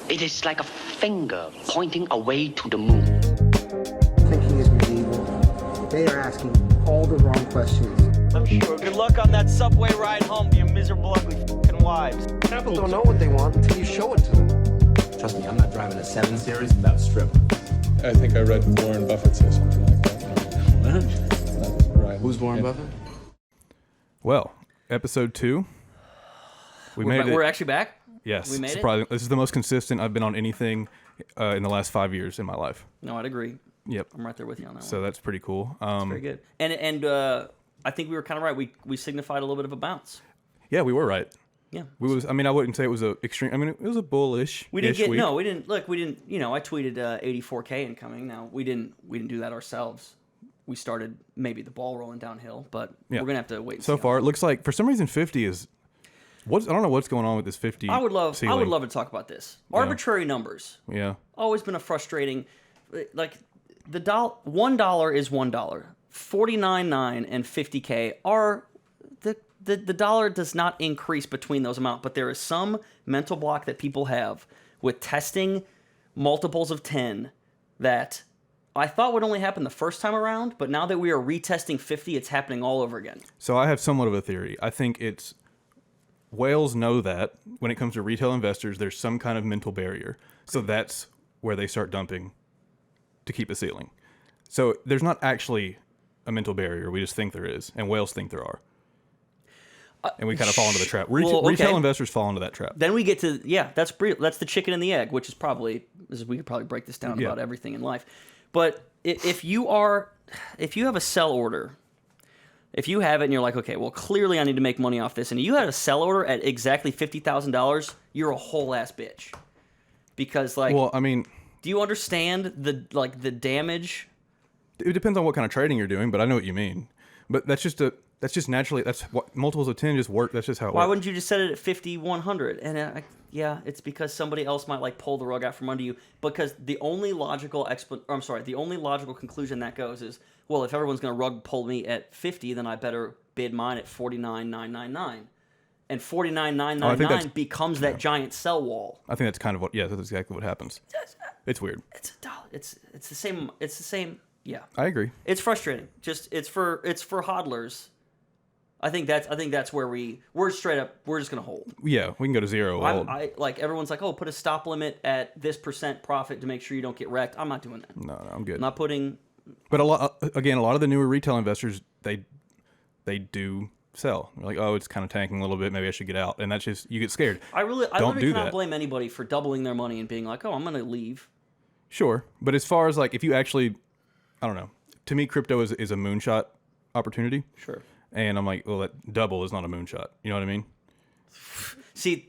It is like a finger pointing away to the moon. Thinking is medieval. They are asking all the wrong questions. I'm sure. Good luck on that subway ride home, you miserable, ugly f***ing wives. People don't know what they want until you show it to them. Trust me, I'm not driving a 7 Series without strippers. I think I read Warren Buffett say something like that. What? Right. Who's Warren Buffett? Well, episode 2. We're actually back? Yes. We made surprising. This is the most consistent I've been on anything in the last 5 years in my life. No, I'd agree. Yep. I'm right there with you on that one. So that's pretty cool. That's very good. And I think we were kind of right. We signified a little bit of a bounce. Yeah, we were right. Yeah. I wouldn't say it was a extreme. I mean, it was a bullish. We didn't get week. No, we didn't. Look, we didn't. You know, I tweeted 84K incoming. Now we didn't do that ourselves. We started maybe the ball rolling downhill, but we're gonna have to wait. And so far, it looks like for some reason 50 is. I don't know what's going on with this 50. I would love to talk about this. Arbitrary numbers. Yeah. Always been a frustrating. Like the $1 is $1. 49.9 and 50K are the dollar does not increase between those amounts, but there is some mental block that people have with testing multiples of 10 that I thought would only happen the first time around, but now that we are retesting 50, it's happening all over again. So I have somewhat of a theory. I think it's whales know that when it comes to retail investors, there's some kind of mental barrier. So that's where they start dumping to keep a ceiling. So there's not actually a mental barrier. We just think there is, and whales think there are. And we kind of fall into the trap. Retail investors fall into that trap. Then we get to, that's the chicken and the egg, which is probably, we could probably break this down about everything in life. But if you have a sell order, if you have it and you're like, okay, well, clearly I need to make money off this, and you had a sell order at exactly $50,000, you're a whole ass bitch. Because well, I mean, do you understand the damage? It depends on what kind of trading you're doing, but I know what you mean. But that's just naturally, that's what multiples of 10 just work. That's just how it works. Why wouldn't you just set it at 50, 100? And it's because somebody else might pull the rug out from under you. Because the only logical conclusion that goes is, well, if everyone's going to rug pull me at 50, then I better bid mine at 49,999. And 49,999 becomes that giant sell wall. I think that's kind of that's exactly what happens. It's weird. It's $1. It's the same. It's the same. Yeah, I agree. It's frustrating. It's for hodlers. I think that's where we're straight up. We're just gonna hold. Yeah, we can go to zero. I like everyone's like, oh, put a stop limit at this % profit to make sure you don't get wrecked. I'm not doing that. No, I'm good. I'm not putting. But a lot of the newer retail investors, they do sell. They're like, oh, it's kind of tanking a little bit. Maybe I should get out. And that's just, you get scared. I really cannot blame anybody for doubling their money and being like, oh, I'm gonna leave. Sure, but as far as like, if you actually, I don't know. To me, crypto is a moonshot opportunity. Sure. And I'm like, well, that double is not a moonshot. You know what I mean? See,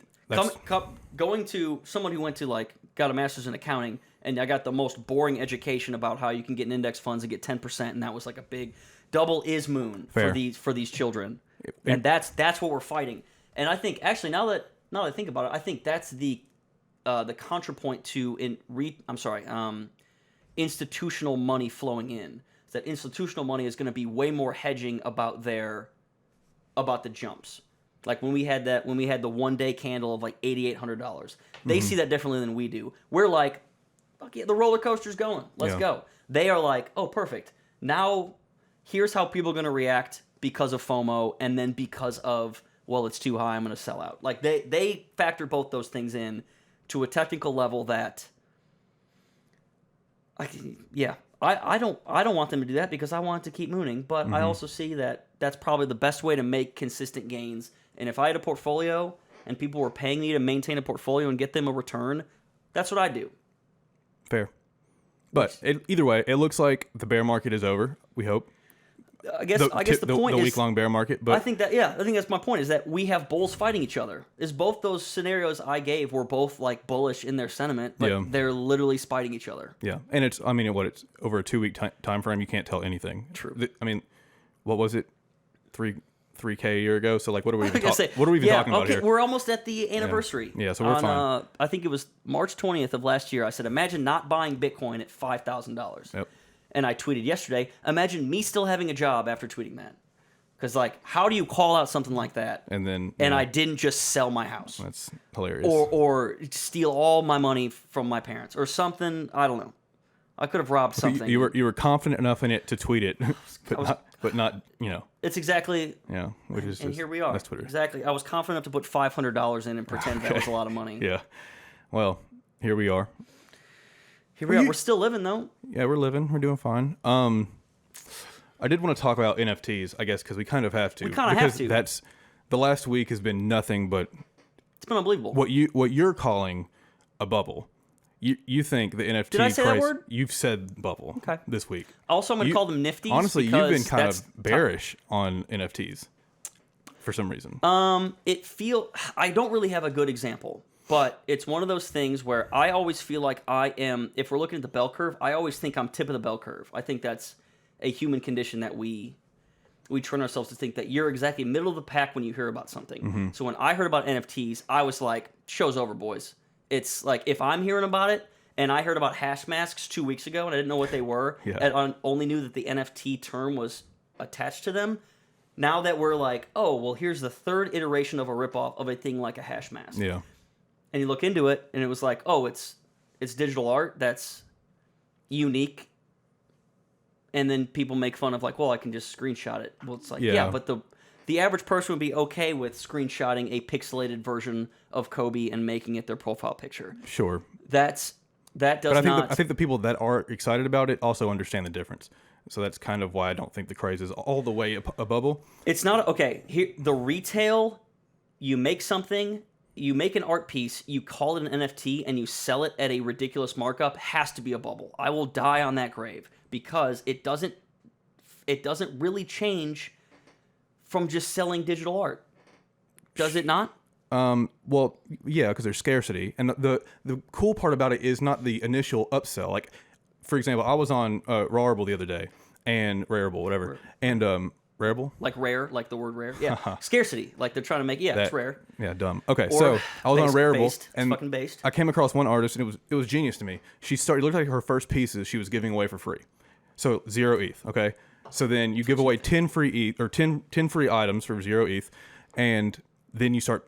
going to someone who went to got a master's in accounting, and I got the most boring education about how you can get in index funds and get 10%, and that was like a big double is moon for these children, and that's what we're fighting. And I think actually now that I think about it, I think that's the contrapoint to institutional money flowing in. That institutional money is going to be way more hedging about the jumps. Like when we had the 1 day candle of like $8,800, they see that differently than we do. We're like, fuck yeah, the roller coaster's going. Let's go. They are like, oh, perfect. Now here's how people are going to react because of FOMO, and then because of, well, it's too high, I'm going to sell out. Like they factor both those things in to a technical level that, I don't want them to do that because I want it to keep mooning, but I also see that that's probably the best way to make consistent gains. And if I had a portfolio and people were paying me to maintain a portfolio and get them a return, that's what I do. Fair. But either way, it looks like the bear market is over, we hope. I guess the point is the week-long bear market. But I think that's my point, is that we have bulls fighting each other. Is both those scenarios I gave were both like bullish in their sentiment, but they're literally spiting each other. Yeah, and it's over a 2 week time frame. You can't tell anything. True. What was it? 3K a year ago. So like, what are we even talking about here? We're almost at the anniversary. Yeah, so we're fine. I think it was March 20th of last year. I said, imagine not buying Bitcoin at $5,000. Yep. And I tweeted yesterday, imagine me still having a job after tweeting that. Because, like, how do you call out something like that? And then I didn't just sell my house. That's hilarious. Or steal all my money from my parents or something. I don't know. I could have robbed something. You were confident enough in it to tweet it, but not It's exactly. Yeah, which is. And here we are. That's Twitter. Exactly. I was confident enough to put $500 in and pretend that was a lot of money. Yeah. Well, here we are. Here we are. We're still living though. Yeah, we're living. We're doing fine. I did want to talk about NFTs, I guess, because we kind of have to. We kind of have to. That's the last week has been nothing but. It's been unbelievable. What you're calling a bubble. You think the NFT Did I say that word? You've said bubble this week. Also, I'm going to call them nifties. Honestly, you've been kind of that's bearish on NFTs for some reason. I don't really have a good example, but it's one of those things where I always feel like I am, if we're looking at the bell curve, I always think I'm tip of the bell curve. I think that's a human condition that we train ourselves to think that you're exactly middle of the pack when you hear about something. Mm-hmm. So when I heard about NFTs, I was like, show's over, boys. It's like, if I'm hearing about it, and I heard about hash masks 2 weeks ago, and I didn't know what they were, and I only knew that the NFT term was attached to them, now that we're like, oh, well, here's the third iteration of a ripoff of a thing like a hash mask. Yeah. And you look into it, and it was like, oh, it's digital art that's unique. And then people make fun of like, well, I can just screenshot it. Well, it's like, yeah but the average person would be okay with screenshotting a pixelated version of Kobe and making it their profile picture. Sure. That does I think the people that are excited about it also understand the difference. So that's kind of why I don't think the craze is all the way a bubble. It's not okay. Here, the retail, you make something, you make an art piece, you call it an NFT, and you sell it at a ridiculous markup, has to be a bubble. I will die on that grave because it doesn't really change from just selling digital art. Does it not? Well, yeah, because there's scarcity, and the cool part about it is not the initial upsell. Like, for example, I was on Rarible the other day, and Rarible, whatever, and Rarible, like rare, like the word rare. Yeah, scarcity, like they're trying to make. Yeah, it's rare. Yeah, dumb. Okay, so I was on Rarible, and fucking based. I came across one artist, and it was genius to me. It looked like her first pieces she was giving away for free, so 0 ETH. Okay, so then you give away 10 free ETH or 10 free items for 0 ETH, and then you start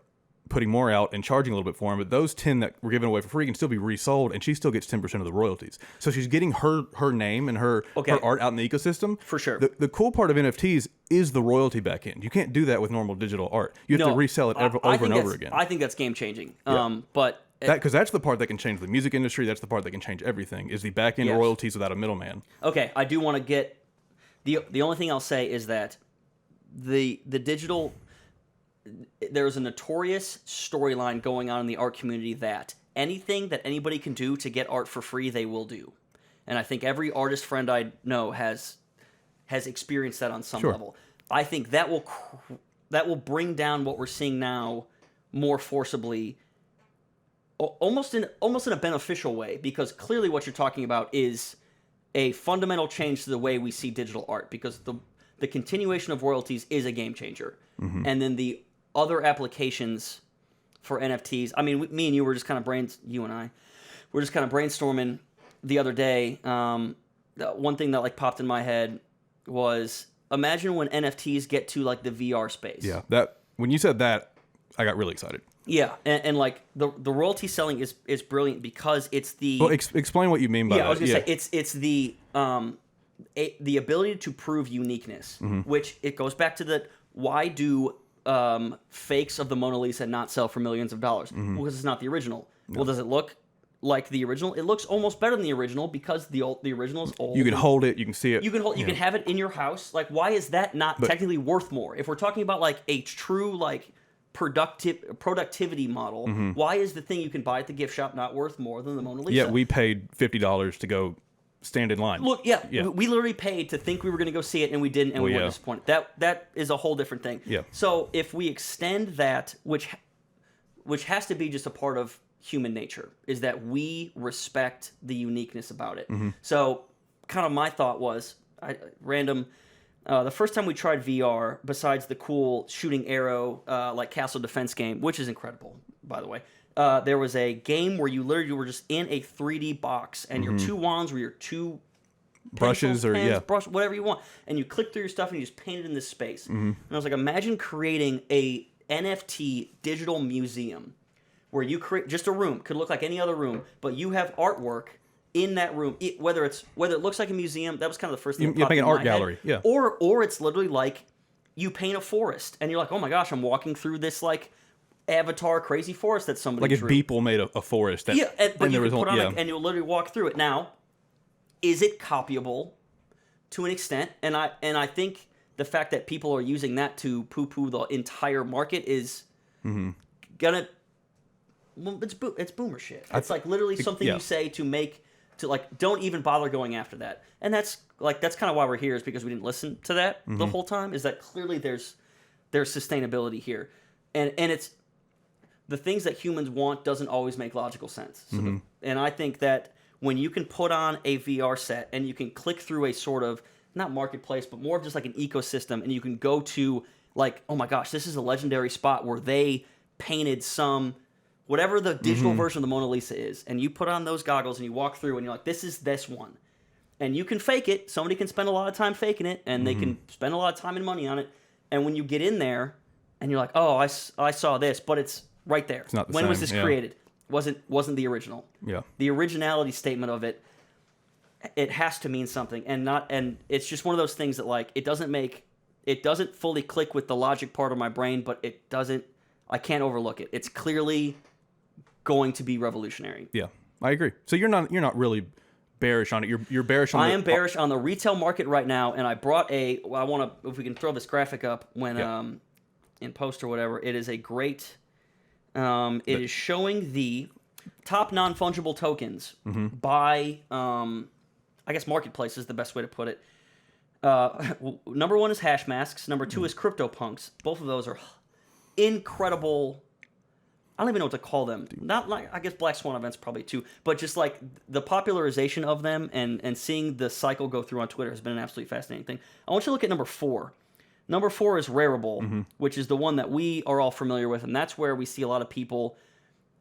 putting more out and charging a little bit for them, but those 10 that were given away for free can still be resold, and she still gets 10% of the royalties. So she's getting her name and her art out in the ecosystem. For sure. The cool part of NFTs is the royalty back end. You can't do that with normal digital art. You have to resell it over and over again. I think that's game changing. Yeah. But because that's the part that can change the music industry. That's the part that can change everything. Is the back end royalties without a middleman. Okay, I do want to get the only thing I'll say is that the digital. There's a notorious storyline going on in the art community that anything that anybody can do to get art for free, they will do. And I think every artist friend I know has experienced that on some level. I think that will bring down what we're seeing now more forcibly, almost in a beneficial way, because clearly what you're talking about is a fundamental change to the way we see digital art, because the continuation of royalties is a game changer. Mm-hmm. And then the other applications for NFTs. I mean, me and you were just kind of brainstorming the other day. One thing that like popped in my head was, imagine when NFTs get to like the VR space. Yeah, that when you said that, I got really excited. Yeah, and like the royalty selling is brilliant because it's the. Well, explain what you mean by that. Yeah, I was gonna say it's the ability to prove uniqueness, which it goes back to the why do fakes of the Mona Lisa not sell for millions of dollars? Well, because it's not the original. No. Well, does it look like the original? It looks almost better than the original because the original is old. You can hold it. You can see it. You can have it in your house. Like, why is that not technically worth more? If we're talking about like a true like productivity model, why is the thing you can buy at the gift shop not worth more than the Mona Lisa? Yeah, we paid $50 to go stand in line. Look, we literally paid to think we were going to go see it, and we didn't, and we were disappointed. That is a whole different thing. Yeah. So if we extend that, which has to be just a part of human nature, is that we respect the uniqueness about it. So kind of my thought was, the first time we tried VR, besides the cool shooting arrow like Castle Defense game, which is incredible, by the way, there was a game where you literally were just in a 3D box, and your two wands were your two brushes or pens, brush, whatever you want, and you click through your stuff and you just paint it in this space. And I was like, imagine creating a NFT digital museum where you create just a room, could look like any other room, but you have artwork in that room. Whether it looks like a museum, that was kind of the first thing. You make an art gallery, yeah. Or it's literally like you paint a forest, and you're like, oh my gosh, I'm walking through this like Avatar crazy forest that somebody drew. Like if Beeple made a forest. That, but you can put on and you'll literally walk through it. Now, is it copyable to an extent? And I think the fact that people are using that to poo-poo the entire market is gonna. Well, it's boomer shit. It's like literally something you say to like don't even bother going after that. And that's kind of why we're here, is because we didn't listen to that the whole time. Is that clearly there's sustainability here, and it's the things that humans want doesn't always make logical sense. So and I think that when you can put on a VR set and you can click through a sort of not marketplace, but more of just like an ecosystem, and you can go to like, oh my gosh, this is a legendary spot where they painted some. Whatever the digital version of the Mona Lisa is, and you put on those goggles and you walk through and you're like, this is this one. And you can fake it. Somebody can spend a lot of time faking it, and they can spend a lot of time and money on it. And when you get in there and you're like, oh, I saw this, but it's right there. It's not the when same, was this created? Wasn't the original. Yeah. The originality statement of it, it has to mean something. And it's just one of those things that like it doesn't fully click with the logic part of my brain, but I can't overlook it. It's clearly going to be revolutionary. Yeah, I agree. So you're not really bearish on it. You're bearish on I am bearish on the retail market right now, and I brought I want to, if we can throw this graphic up when in post or whatever. It is a great it is showing the top non-fungible tokens by I guess marketplace is the best way to put it. Number 1 is hash masks, number 2 is CryptoPunks. Both of those are incredible. I don't even know what to call them. Not like, I guess Black Swan events probably too, but just like the popularization of them and seeing the cycle go through on Twitter has been an absolutely fascinating thing. I want you to look at number 4. Number 4 is Rarible, which is the one that we are all familiar with, and that's where we see a lot of people,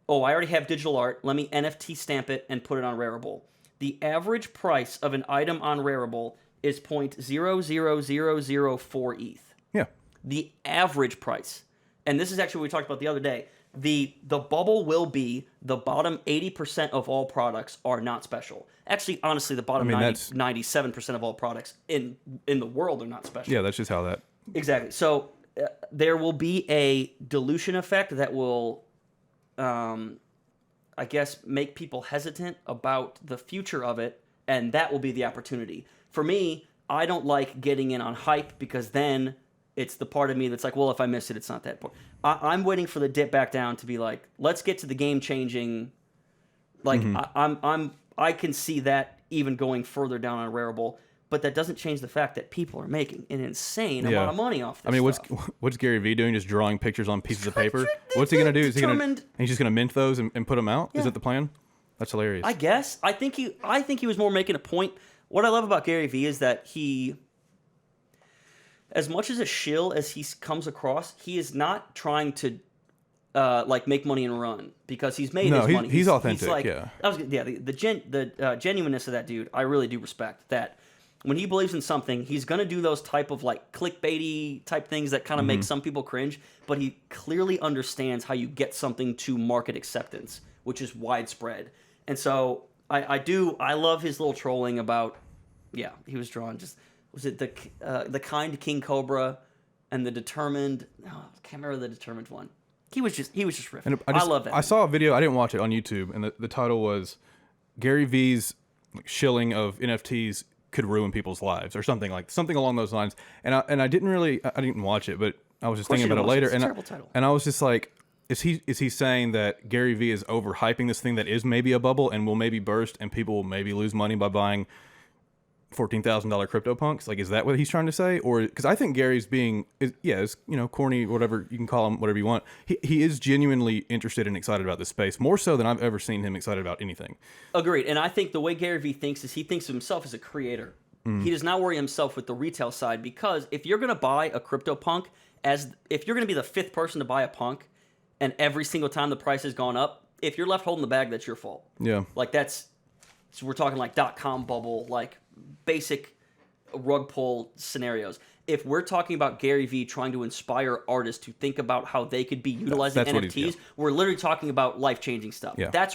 oh, I already have digital art, let me NFT stamp it and put it on Rarible. The average price of an item on Rarible is 0.00004 ETH. Yeah. The average price. And this is actually what we talked about the other day. The bubble will be the bottom 80% of all products are not special. Actually, honestly, the bottom 97% of all products in the world are not special. Yeah, that's just how that... Exactly. So there will be a dilution effect that will, I guess, make people hesitant about the future of it, and that will be the opportunity. For me, I don't like getting in on hype because then it's the part of me that's like, well, if I miss it, it's not that important. I'm waiting for the dip back down to be like, let's get to the game changing. Like I can see that even going further down on Rarible, but that doesn't change the fact that people are making an insane amount of money off this. I mean, stuff. what's Gary Vee doing? Just drawing pictures on pieces of paper? What's he gonna do? Is he's just gonna mint those and put them out? Yeah. Is that the plan? That's hilarious. I guess. I think he was more making a point. What I love about Gary Vee is that he, as much as a shill as he comes across, he is not trying to like make money and run because he's made his money. He's authentic. He's like, the genuineness of that dude, I really do respect that. When he believes in something, he's gonna do those type of like clickbaity type things that kind of make some people cringe. But he clearly understands how you get something to market acceptance, which is widespread. And so I love his little trolling about. Yeah, he was drawing just. Was it the kind King Cobra and the determined? No, I can't remember the determined one. He was just riffing. And I love that. I saw a video. I didn't watch it on YouTube, and the title was Gary V's shilling of NFTs could ruin people's lives, or something along those lines. And I didn't watch it, but I was just thinking about it later. It's a terrible title. And I was just like, is he saying that Gary Vee is overhyping this thing that is maybe a bubble and will maybe burst, and people will maybe lose money by buying $14,000 CryptoPunks? Like, is that what he's trying to say? Or because I think Gary's is corny, whatever you can call him, whatever you want. He is genuinely interested and excited about this space, more so than I've ever seen him excited about anything. Agreed. And I think the way Gary Vee thinks is he thinks of himself as a creator. He does not worry himself with the retail side, because if you're going to buy a CryptoPunk, if you're going to be the 5th person to buy a punk, and every single time the price has gone up, if you're left holding the bag, that's your fault. Yeah. Like so we're talking like .com bubble, like basic rug pull scenarios. If we're talking about Gary Vee trying to inspire artists to think about how they could be utilizing That's what NFTs, we're literally talking about life-changing stuff. Yeah.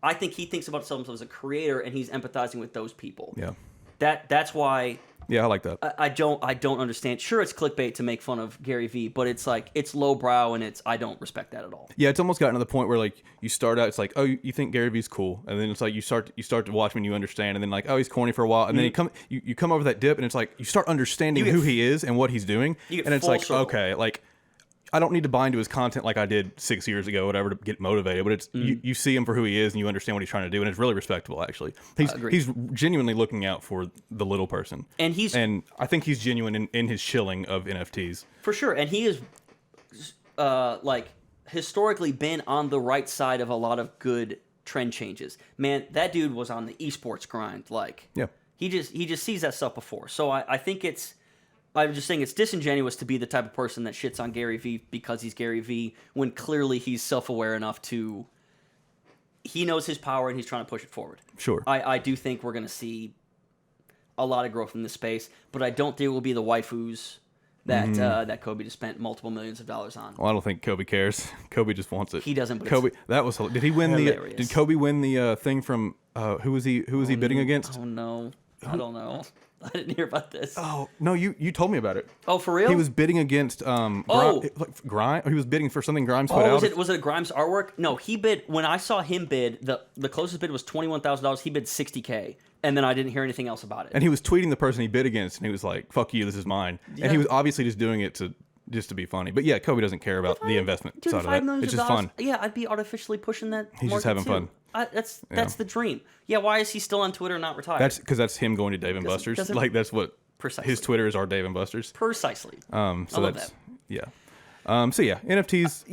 I think he thinks about himself as a creator, and he's empathizing with those people. Yeah. That's why. Yeah, I like that. I don't understand. Sure, it's clickbait to make fun of Gary Vee, but it's like it's lowbrow, and I don't respect that at all. Yeah, it's almost gotten to the point where like you start out, it's like, oh, you think Gary Vee's cool, and then it's like you start to watch him and you understand, and then like, oh, he's corny for a while, and then you come over that dip, and it's like you start understanding who he is and what he's doing, and it's like, circle. Okay, like I don't need to buy into his content like I did 6 years ago, whatever, to get motivated. But it's you see him for who he is, and you understand what he's trying to do, and it's really respectable. Actually, he's genuinely looking out for the little person, and I think he's genuine in his shilling of NFTs for sure. And he is like historically been on the right side of a lot of good trend changes. Man, that dude was on the esports grind. Like, yeah, he just sees that stuff before. So I think I'm just saying it's disingenuous to be the type of person that shits on Gary Vee because he's Gary Vee when clearly he's self-aware enough to... He knows his power and he's trying to push it forward. Sure. I do think we're going to see a lot of growth in this space, but I don't think it will be the waifus that Kobe just spent multiple millions of dollars on. Well, I don't think Kobe cares. Kobe just wants it. He doesn't. But Kobe, that was... Did he win hilarious. Did Kobe win the thing from... who was he bidding against? Oh, no. I don't know. I didn't hear about this. Oh no, you told me about it. Oh, for real? He was bidding against Grimes. He was bidding for something Grimes put out. Was it Grimes artwork? No, he bid. When I saw him bid, the closest bid was $21,000. He bid $60K, and then I didn't hear anything else about it. And he was tweeting the person he bid against, and he was like, "Fuck you, this is mine." Yeah. And he was obviously just doing it to be funny. But yeah, Kobe doesn't care about the investment side of that. It's just fun. Yeah, I'd be artificially pushing that. He's just having fun. That's the dream. Yeah, why is he still on Twitter, not retired? That's because that's him going to Dave and Buster's. Like that's what. Precisely. His Twitter is our Dave and Buster's. Precisely. So I love that. Yeah. So yeah, NFTs.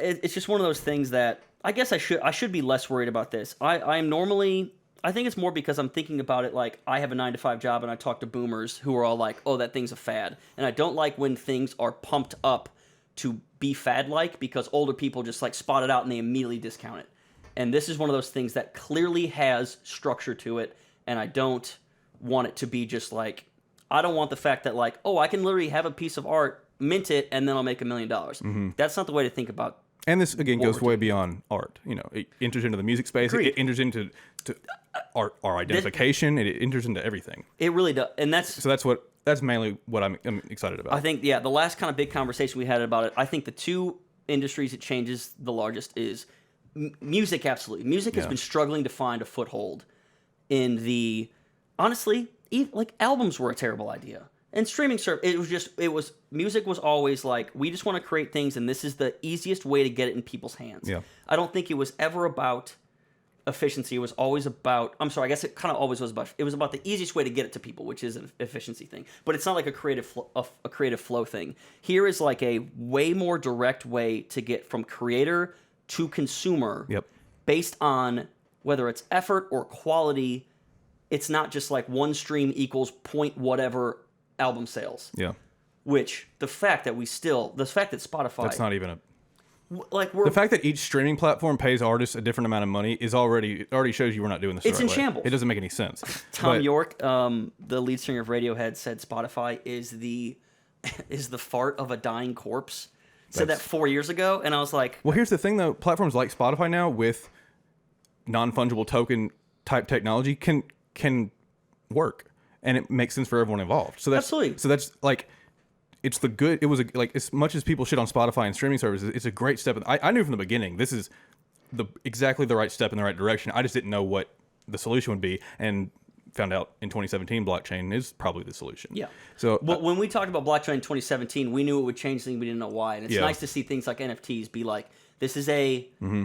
It's just one of those things that I guess I should be less worried about this. I'm normally. I think it's more because I'm thinking about it like I have a 9-to-5 job and I talk to boomers who are all like, "Oh, that thing's a fad," and I don't like when things are pumped up to be fad-like because older people just like spot it out and they immediately discount it. And this is one of those things that clearly has structure to it, and I don't want it to be just like. I don't want the fact that like, oh, I can literally have a piece of art, mint it, and then I'll make $1 million. Mm-hmm. That's not the way to think about. And this again goes way beyond art. You know, it enters into the music space. It enters into our identification. It enters into everything. It really does, and that's mainly what I'm excited about. I think the last kind of big conversation we had about it. I think the two industries it changes the largest is music. Absolutely, music has been struggling to find a foothold in the honestly. Like albums were a terrible idea, and streaming music was always like we just want to create things, and this is the easiest way to get it in people's hands. Yeah, I don't think it was ever about efficiency. It was always about. I'm sorry, I guess it kind of always was about. It was about the easiest way to get it to people, which is an efficiency thing. But it's not like a creative flow thing. Here is like a way more direct way to get from creator to consumer. Yep. Based on whether it's effort or quality. It's not just like one stream equals point whatever album sales. Yeah. Which the fact that Spotify. That's not even like the fact that each streaming platform pays artists a different amount of money is already shows you we're not doing this. It's the right in shambles. It doesn't make any sense. Tom York, the lead singer of Radiohead, said Spotify is the fart of a dying corpse. Said that 4 years ago, and I was like, well, here's the thing though: platforms like Spotify now with non-fungible token type technology can work, and it makes sense for everyone involved. So that's absolutely. So that's like, it's the good. It was like as much as people shit on Spotify and streaming services, it's a great step. I knew from the beginning this is exactly the right step in the right direction. I just didn't know what the solution would be, and found out in 2017 blockchain is probably the solution. Yeah. So when we talked about blockchain in 2017, we knew it would change things. We didn't know why, and it's nice to see things like NFTs be like this is a. Mm-hmm.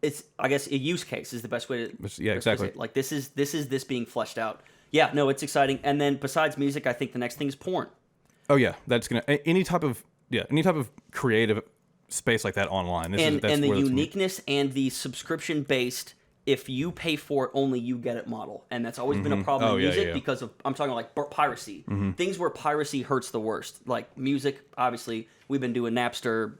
It's I guess a use case is the best way to exactly like this is being fleshed out. Yeah, no, it's exciting. And then besides music, I think the next thing is porn. Oh yeah, that's gonna any type of creative space like that online. That's the uniqueness and the subscription based. If you pay for it, only you get it model, and that's always been a problem in music because of I'm talking like piracy. Mm-hmm. Things where piracy hurts the worst, like music. Obviously, we've been doing Napster,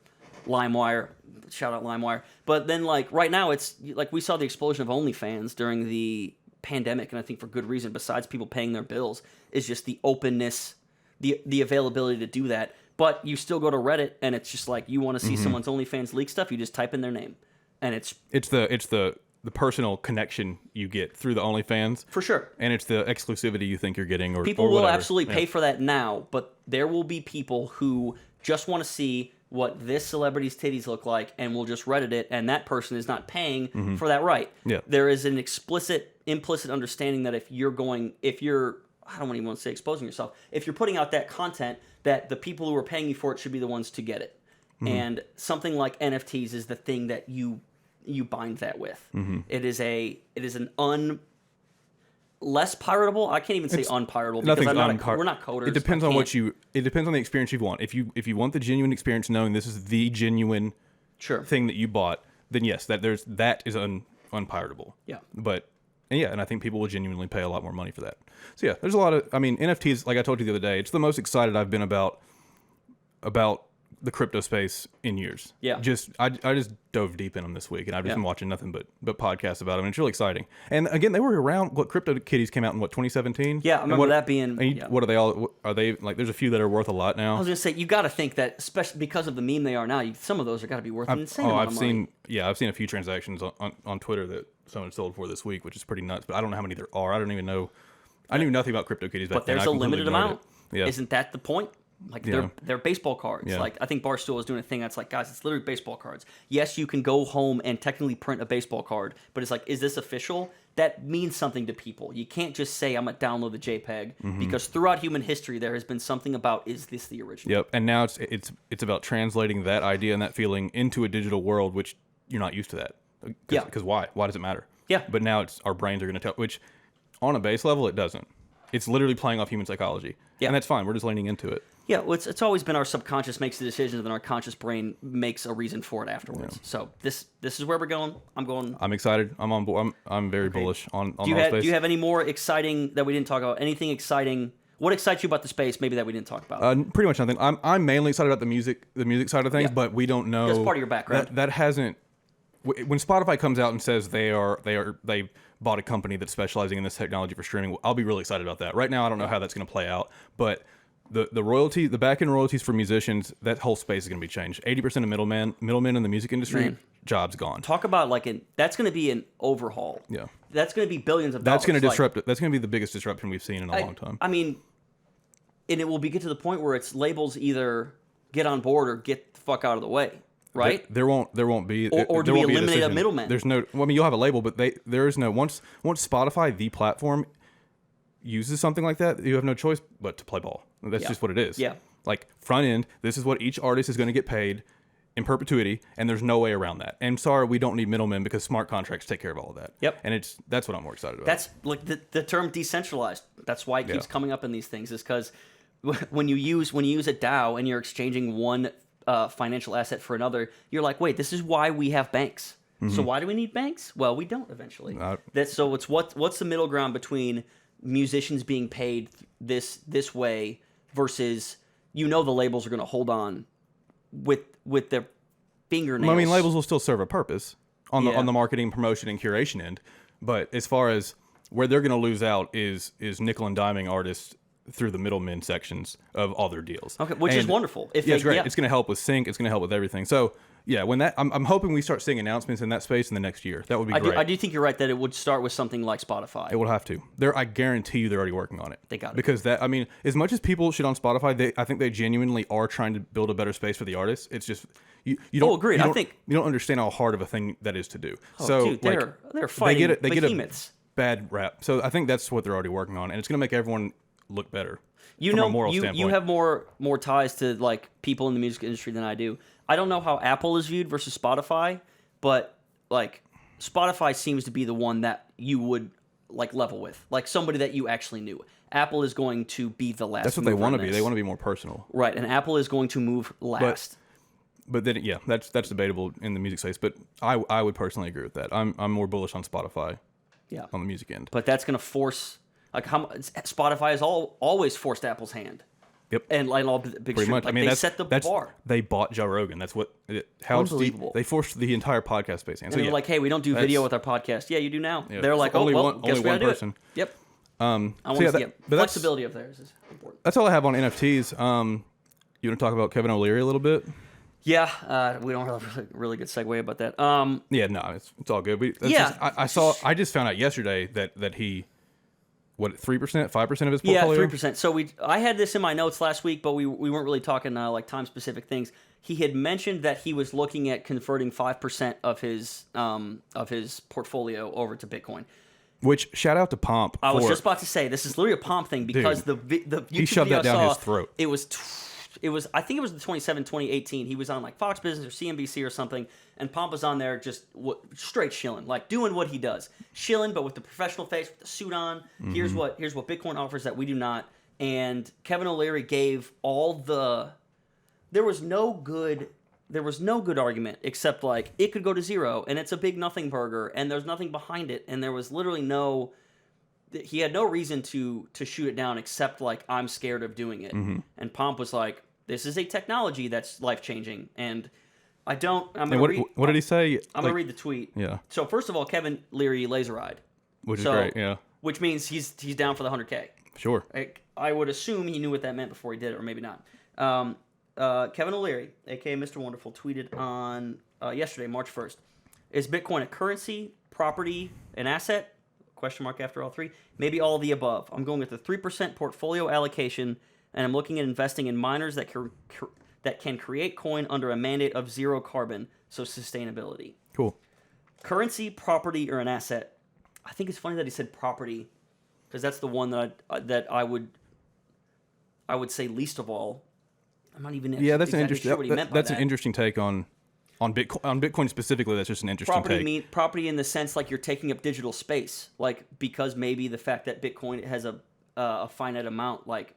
LimeWire. Shout out LimeWire. But then like right now, it's like we saw the explosion of OnlyFans during the pandemic, and I think for good reason, besides people paying their bills, is just the openness, the availability to do that. But you still go to Reddit, and it's just like, you want to see someone's OnlyFans leak stuff, you just type in their name, and it's the personal connection you get through the OnlyFans, for sure, and it's the exclusivity you think you're getting, or people or will whatever. absolutely pay for that now, but there will be people who just want to see what this celebrity's titties look like, and will just Reddit it, and that person is not paying for that right. Yeah. There is an implicit understanding that if you're I don't even want to say exposing yourself, if you're putting out that content, that the people who are paying you for it should be the ones to get it. And something like NFTs is the thing that you bind that with. It is an less piratable. I can't even say unpiratable because we're not coders. It depends on it depends on the experience you want. If you want the genuine experience, knowing this is the genuine thing that you bought, then yes, that is unpiratable. Yeah. And I think people will genuinely pay a lot more money for that. So yeah, there's a lot of, NFTs, like I told you the other day, it's the most excited I've been about the crypto space in years. Yeah. I just dove deep in them this week, and I've just been watching nothing but podcasts about them, and it's really exciting. And again, they were around, Crypto Kitties came out in 2017? Yeah, I remember that being... What are they all, are they, like, there's a few that are worth a lot now. I was going to say, you got to think that, especially because of the meme they are now, some of those are got to be worth an insane amount of money. I've seen a few transactions on Twitter that someone sold for this week, which is pretty nuts, but I don't know how many there are. I don't even know. I knew nothing about Crypto Kitties back then. But there's a limited amount. Yeah. Isn't that the point? Like, they're baseball cards. Yeah. Like, I think Barstool is doing a thing that's like, guys, it's literally baseball cards. Yes, you can go home and technically print a baseball card, but it's like, is this official? That means something to people. You can't just say, I'm going to download the JPEG, because throughout human history, there has been something about, is this the original? Yep, and now it's about translating that idea and that feeling into a digital world, which you're not used to that. Because why? Why does it matter? Yeah. But now our brains are going to tell, which on a base level, it doesn't. It's literally playing off human psychology. Yeah. And that's fine. We're just leaning into it. Yeah, well, it's always been our subconscious makes the decisions, and our conscious brain makes a reason for it afterwards. Yeah. So this is where we're going. I'm excited. I'm on board. I'm very bullish on do you have any more exciting that we didn't talk about? Anything exciting? What excites you about the space? Maybe that we didn't talk about. Pretty much nothing. I'm mainly excited about the music side of things, but we don't know. That's part of your background. That hasn't. When Spotify comes out and says they bought a company that's specializing in this technology for streaming, I'll be really excited about that. Right now, I don't know how that's going to play out, but the back-end royalties for musicians, that whole space is going to be changed. 80% of middlemen in the music industry, jobs gone. Talk about that's going to be an overhaul. Yeah, that's going to be billions of dollars. That's going to disrupt it. That's going to be the biggest disruption we've seen in a long time. I mean, and it will get to the point where it's labels either get on board or get the fuck out of the way. Right? There won't be, or do we eliminate a middleman? There's no. Well, I mean, you'll have a label, but there is no. Once Spotify, the platform, uses something like that, you have no choice but to play ball. That's just what it is. Yeah. Like, front end, this is what each artist is going to get paid in perpetuity, and there's no way around that. And sorry, we don't need middlemen, because smart contracts take care of all of that. Yep. And that's what I'm more excited about. That's like the term decentralized. That's why it keeps coming up in these things, is because when you use a DAO and you're exchanging one financial asset for another, you're like, wait, this is why we have banks. So why do we need banks? Well, we don't eventually. So it's what's the middle ground between musicians being paid this way versus the labels are going to hold on with their fingernails. I mean, labels will still serve a purpose on the marketing, promotion, and curation end, but as far as where they're going to lose out is nickel and diming artists through the middlemen sections of all their deals. Okay, which is wonderful. It's great. It's going to help with sync. It's going to help with everything. So yeah, when I'm hoping we start seeing announcements in that space in the next year. That would be great. I do think you're right that it would start with something like Spotify. It will have to. I guarantee you they're already working on it. They got it. Because as much as people shit on Spotify, I think they genuinely are trying to build a better space for the artists. It's just you don't. Agreed. I think you don't understand how hard of a thing that is to do. Dude, they're fighting. They get a bad rap. So I think that's what they're already working on, and it's going to make everyone look better. From a moral standpoint. You have more ties to like people in the music industry than I do. I don't know how Apple is viewed versus Spotify, but like Spotify seems to be the one that you would like level with, like somebody that you actually knew. Apple is going to be the last. That's what they want to be. They want to be more personal, right? And Apple is going to move last. But then, that's debatable in the music space. But I would personally agree with that. I'm more bullish on Spotify. Yeah. On the music end. But that's going to force. Like Spotify has always forced Apple's hand. Yep. And like all the big Pretty much. Like, I mean, they set the bar. They bought Joe Rogan. That's what. Unbelievable. They forced the entire podcast space. And they're like, hey, we don't do video with our podcast. Yeah, you do now. Yeah. They're like, Only guess one we gotta do person. it. Yep. So I want yeah, to see but flexibility of theirs is important. That's all I have on NFTs. You want to talk about Kevin O'Leary a little bit? Yeah, we don't have a really good segue about that. Yeah, no, it's all good. I just found out yesterday that he, 3%, 5% of his portfolio? Yeah, 3%. So I had this in my notes last week, but we weren't really talking like time specific things. He had mentioned that he was looking at converting 5% of his portfolio over to Bitcoin. Which shout out to Pomp. I was just about to say this is literally a Pomp thing because the YouTube he shoved video that down I saw, his throat. It was I think it was the 2018. He was on like Fox Business or CNBC or something, and Pomp was on there just straight shilling, like doing what he does, shilling, but with the professional face, with the suit on. Mm-hmm. Here's what Bitcoin offers that we do not. And Kevin O'Leary gave all the. There was no good argument except like it could go to zero and it's a big nothing burger and there's nothing behind it and there was literally he had no reason to shoot it down except like I'm scared of doing it. Mm-hmm. And Pomp was like, this is a technology that's life changing and what did he say? I'm gonna read the tweet. Yeah. So first of all, Kevin Leary laser eyed, which is great. Yeah. Which means he's down for the 100K. Sure. I would assume he knew what that meant before he did it, or maybe not. Kevin O'Leary, aka Mr. Wonderful, tweeted on yesterday, March 1st. Is Bitcoin a currency, property, an asset? Question mark after all three. Maybe all of the above. I'm going with the 3% portfolio allocation, and I'm looking at investing in miners that can create coin under a mandate of zero carbon, so sustainability. Cool. Currency, property, or an asset? I think it's funny that he said property, because that's the one that I would say least of all. I'm not even that's exactly an interesting. sure what he meant by that's that. an interesting take on Bitcoin specifically. That's just an interesting take. Property in the sense like you're taking up digital space, like because maybe the fact that Bitcoin has a finite amount, like,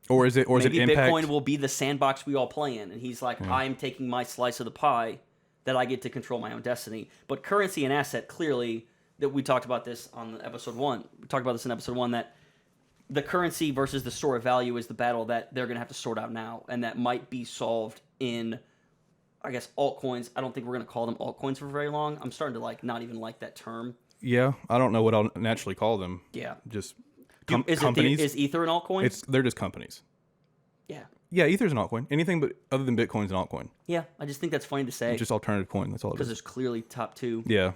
or is it maybe impact? Bitcoin will be the sandbox we all play in, and he's like, I'm taking my slice of the pie that I get to control my own destiny. But currency and asset, clearly, that we talked about this on episode 1. We talked about this in episode 1 that. The currency versus the store of value is the battle that they're going to have to sort out now, and that might be solved in, I guess, altcoins. I don't think we're going to call them altcoins for very long. I'm starting to not even like that term. Yeah, I don't know what I'll naturally call them. Yeah, just companies. Is Ether an altcoin? They're just companies. Yeah. Yeah, Ether's an altcoin. Anything but other than Bitcoin's an altcoin. Yeah, I just think that's funny to say. It's just alternative coin. That's all it is. Because there's clearly top 2. Yeah.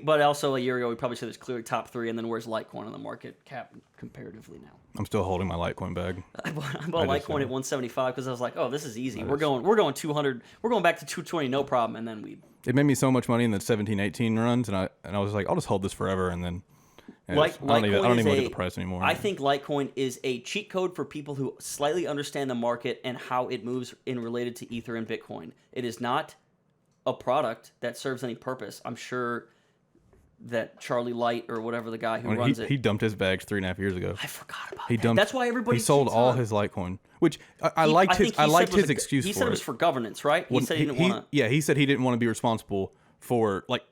But also a year ago, we probably said there's clearly top 3, and then where's Litecoin on the market cap comparatively now? I'm still holding my Litecoin bag. I bought Litecoin at 175 because I was like, oh, this is easy. We're going 200. We're going back to 220, no problem. And then it made me so much money in the 17, 18 runs, and I was like, I'll just hold this forever, and then I don't even look at the price anymore. I think Litecoin is a cheat code for people who slightly understand the market and how it moves in related to Ether and Bitcoin. It is not a product that serves any purpose. I'm sure that Charlie Light or whatever the guy who runs it. He dumped his bags 3.5 years ago. I forgot about that. That's why everybody. He sold all his Litecoin, which I liked his excuse for. He said it was for governance, right? He said he didn't want to. Yeah, he said he didn't want to be responsible for like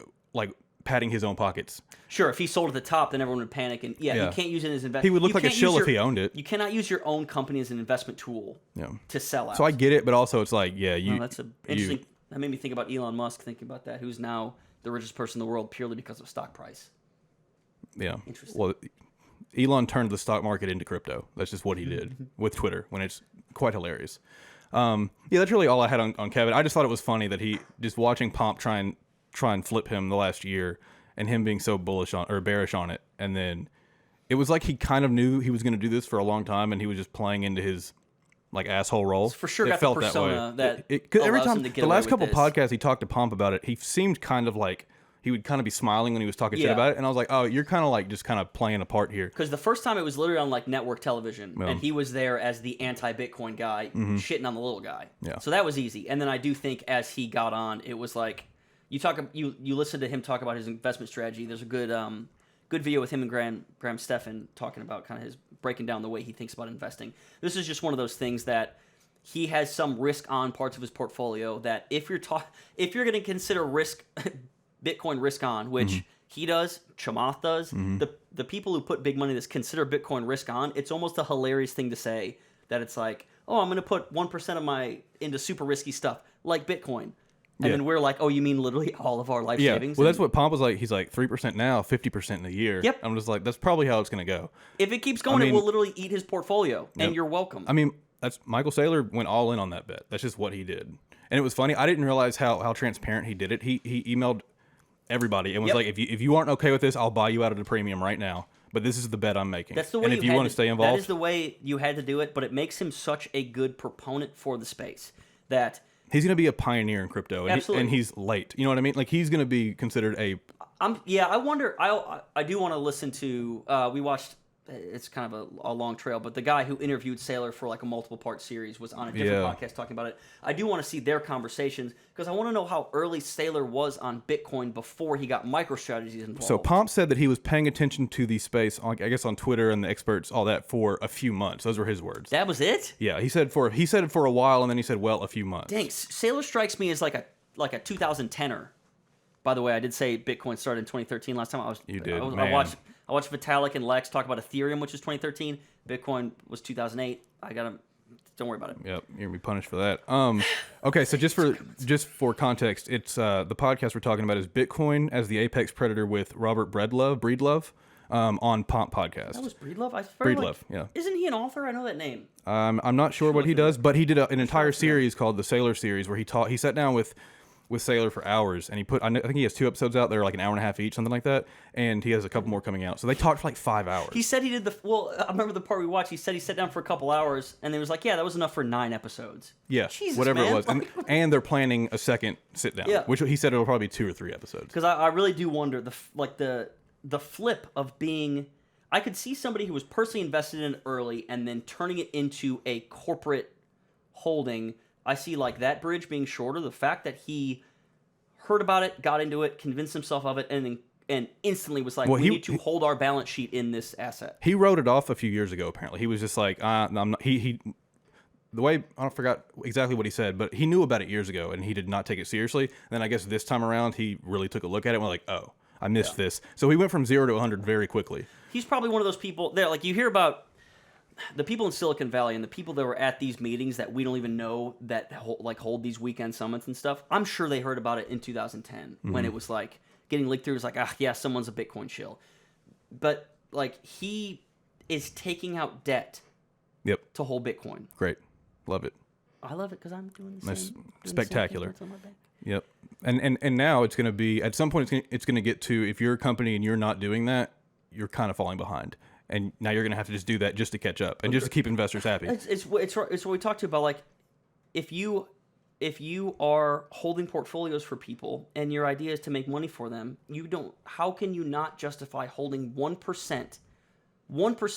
padding his own pockets. Sure, if he sold at the top, then everyone would panic, and he can't use it as investment. He would look like a shill if he owned it. You cannot use your own company as an investment tool to sell out. So I get it, but also it's like, that's interesting. That made me think about Elon Musk. Thinking about that, who's now the richest person in the world purely because of stock price. Yeah. Interesting. Well, Elon turned the stock market into crypto. That's just what he did with Twitter, when it's quite hilarious. That's really all I had on Kevin. I just thought it was funny that he just watching Pomp try and flip him the last year, and him being so bearish on it, and then it was like he kind of knew he was going to do this for a long time, and he was just playing into his asshole role. It's for sure got the persona that every time him to get the last away couple with podcasts he talked to Pomp about it, he seemed kind of like he would kind of be smiling when he was talking shit about it, and I was like, oh, you're kind of just kind of playing a part here. Because the first time it was literally on network television, and he was there as the anti-Bitcoin guy, shitting on the little guy. Yeah. So that was easy. And then I do think as he got on, it was like you listen to him talk about his investment strategy. There's a good video with him and Graham Stephan talking about kind of his breaking down the way he thinks about investing. This is just one of those things that he has some risk on parts of his portfolio that if you're going to consider risk. Bitcoin risk on, which he does, Chamath does. The people who put big money that consider Bitcoin risk on, it's almost a hilarious thing to say. that it's like, oh, I'm going to put 1% of my into super risky stuff like Bitcoin. And then we're like, oh, you mean literally all of our life savings? Well, that's what Pomp was like. He's like 3% now, 50% in a year. Yep. I'm just like, that's probably how it's going to go. If it keeps going, it will literally eat his portfolio, and you're welcome. I mean, that's Michael Saylor went all in on that bet. That's just what he did. And it was funny. I didn't realize how transparent he did it. He emailed everybody and was like, if you aren't okay with this, I'll buy you out at a premium right now. But this is the bet I'm making. That's the way and if you want to stay involved, that is the way you had to do it. But it makes him such a good proponent for the space that he's going to be a pioneer in crypto. And, absolutely. and he's late. You know what I mean? Like, he's going to be considered a... I wonder... I do want to listen to... we watched... It's kind of a long trail, but the guy who interviewed Saylor for like a multiple-part series was on a different podcast talking about it. I do want to see their conversations because I want to know how early Saylor was on Bitcoin before he got MicroStrategies involved. So Pomp said that he was paying attention to the space, I guess on Twitter and the experts, all that, for a few months. Those were his words. That was it? Yeah, he said it for a while, and then he said, well, a few months. Dang, Saylor strikes me as like a 2010er. By the way, I did say Bitcoin started in 2013 last time. I watched Vitalik and Lex talk about Ethereum, which is 2013. Bitcoin was 2008. Don't worry about it. Yep, you're gonna be punished for that. Okay, so just for context, it's the podcast we're talking about is Bitcoin as the Apex Predator with Robert Breedlove on Pomp Podcast. That was Breedlove? Breedlove, yeah. Isn't he an author? I know that name. I'm not sure what he does, but he did an entire series called the Saylor series where he sat down with Saylor for hours, and I think he has 2 episodes out. They're like an hour and a half each, something like that, and he has a couple more coming out. So they talked for like 5 hours. He said he did I remember the part we watched. He said he sat down for a couple hours, and he was like, yeah, that was enough for 9 episodes. Yeah, Jesus, whatever man. it was, and they're planning a second sit down, which he said it'll probably be 2 or 3 episodes. Because I really do wonder the flip of being. I could see somebody who was personally invested in it early and then turning it into a corporate holding. I see like that bridge being shorter. The fact that he heard about it, got into it, convinced himself of it, and instantly was like, we need to hold our balance sheet in this asset. He wrote it off a few years ago, apparently. He was just like, I'm not, the way, I forgot exactly what he said, but he knew about it years ago, and he did not take it seriously. And then I guess this time around, he really took a look at it and was like, oh, I missed this. So he went from 0 to 100 very quickly. He's probably one of those people, that like you hear about the people in Silicon Valley and the people that were at these meetings that we don't even know that hold these weekend summits and stuff. I'm sure they heard about it in 2010 when it was like getting leaked through. It was like, yeah, someone's a Bitcoin shill. But like he is taking out debt to hold Bitcoin. Great. Love it. I love it because I'm doing the That's same. spectacular. Yep. And now it's going to be, at some point it's going to get to, if you're a company and you're not doing that, you're kind of falling behind. And now you're going to have to just do that just to catch up and just to keep investors happy. It's what we talked to about. Like, if you are holding portfolios for people and your idea is to make money for them, how can you not justify holding 1%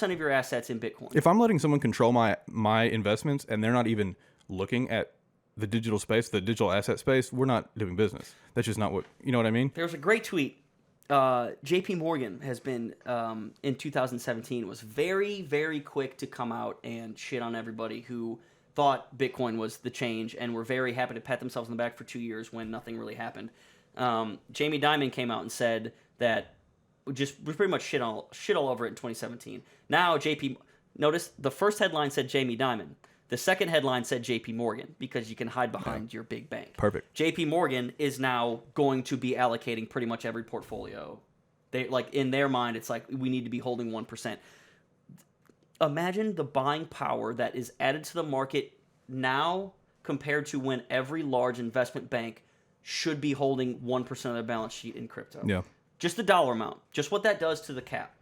of your assets in Bitcoin? If I'm letting someone control my investments and they're not even looking at the digital space, the digital asset space, we're not doing business. That's just not what, you know what I mean? There was a great tweet. JP Morgan has been, in 2017, was very, very quick to come out and shit on everybody who thought Bitcoin was the change and were very happy to pat themselves on the back for 2 years when nothing really happened. Jamie Dimon came out and said that we pretty much shit all over it in 2017. Now notice the first headline said Jamie Dimon. The second headline said JP Morgan because you can hide behind your big bank. Perfect. JP Morgan is now going to be allocating pretty much every portfolio. They like in their mind it's like we need to be holding 1%. Imagine the buying power that is added to the market now compared to when every large investment bank should be holding 1% of their balance sheet in crypto. Yeah. Just the dollar amount. Just what that does to the cap.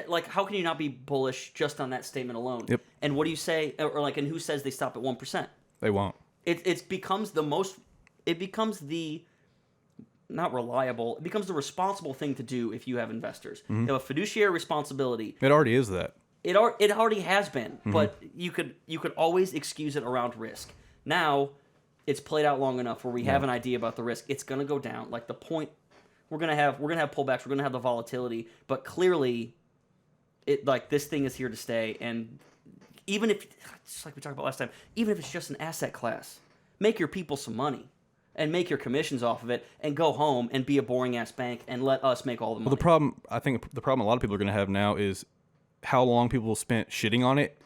Like, how can you not be bullish just on that statement alone? Yep. And what do you say, and who says they stop at 1%? They won't. It becomes the not reliable, it becomes the responsible thing to do if you have investors. You have a fiduciary responsibility. It already is that. It already has been, but you could always excuse it around risk. Now, it's played out long enough where we have an idea about the risk. It's going to go down. Like the point, we're going to have pullbacks, we're going to have the volatility, but clearly this thing is here to stay, and even if, just like we talked about last time, even if it's just an asset class, make your people some money and make your commissions off of it and go home and be a boring ass bank and let us make all the money. Well, I think the problem a lot of people are going to have now is how long people spent shitting on it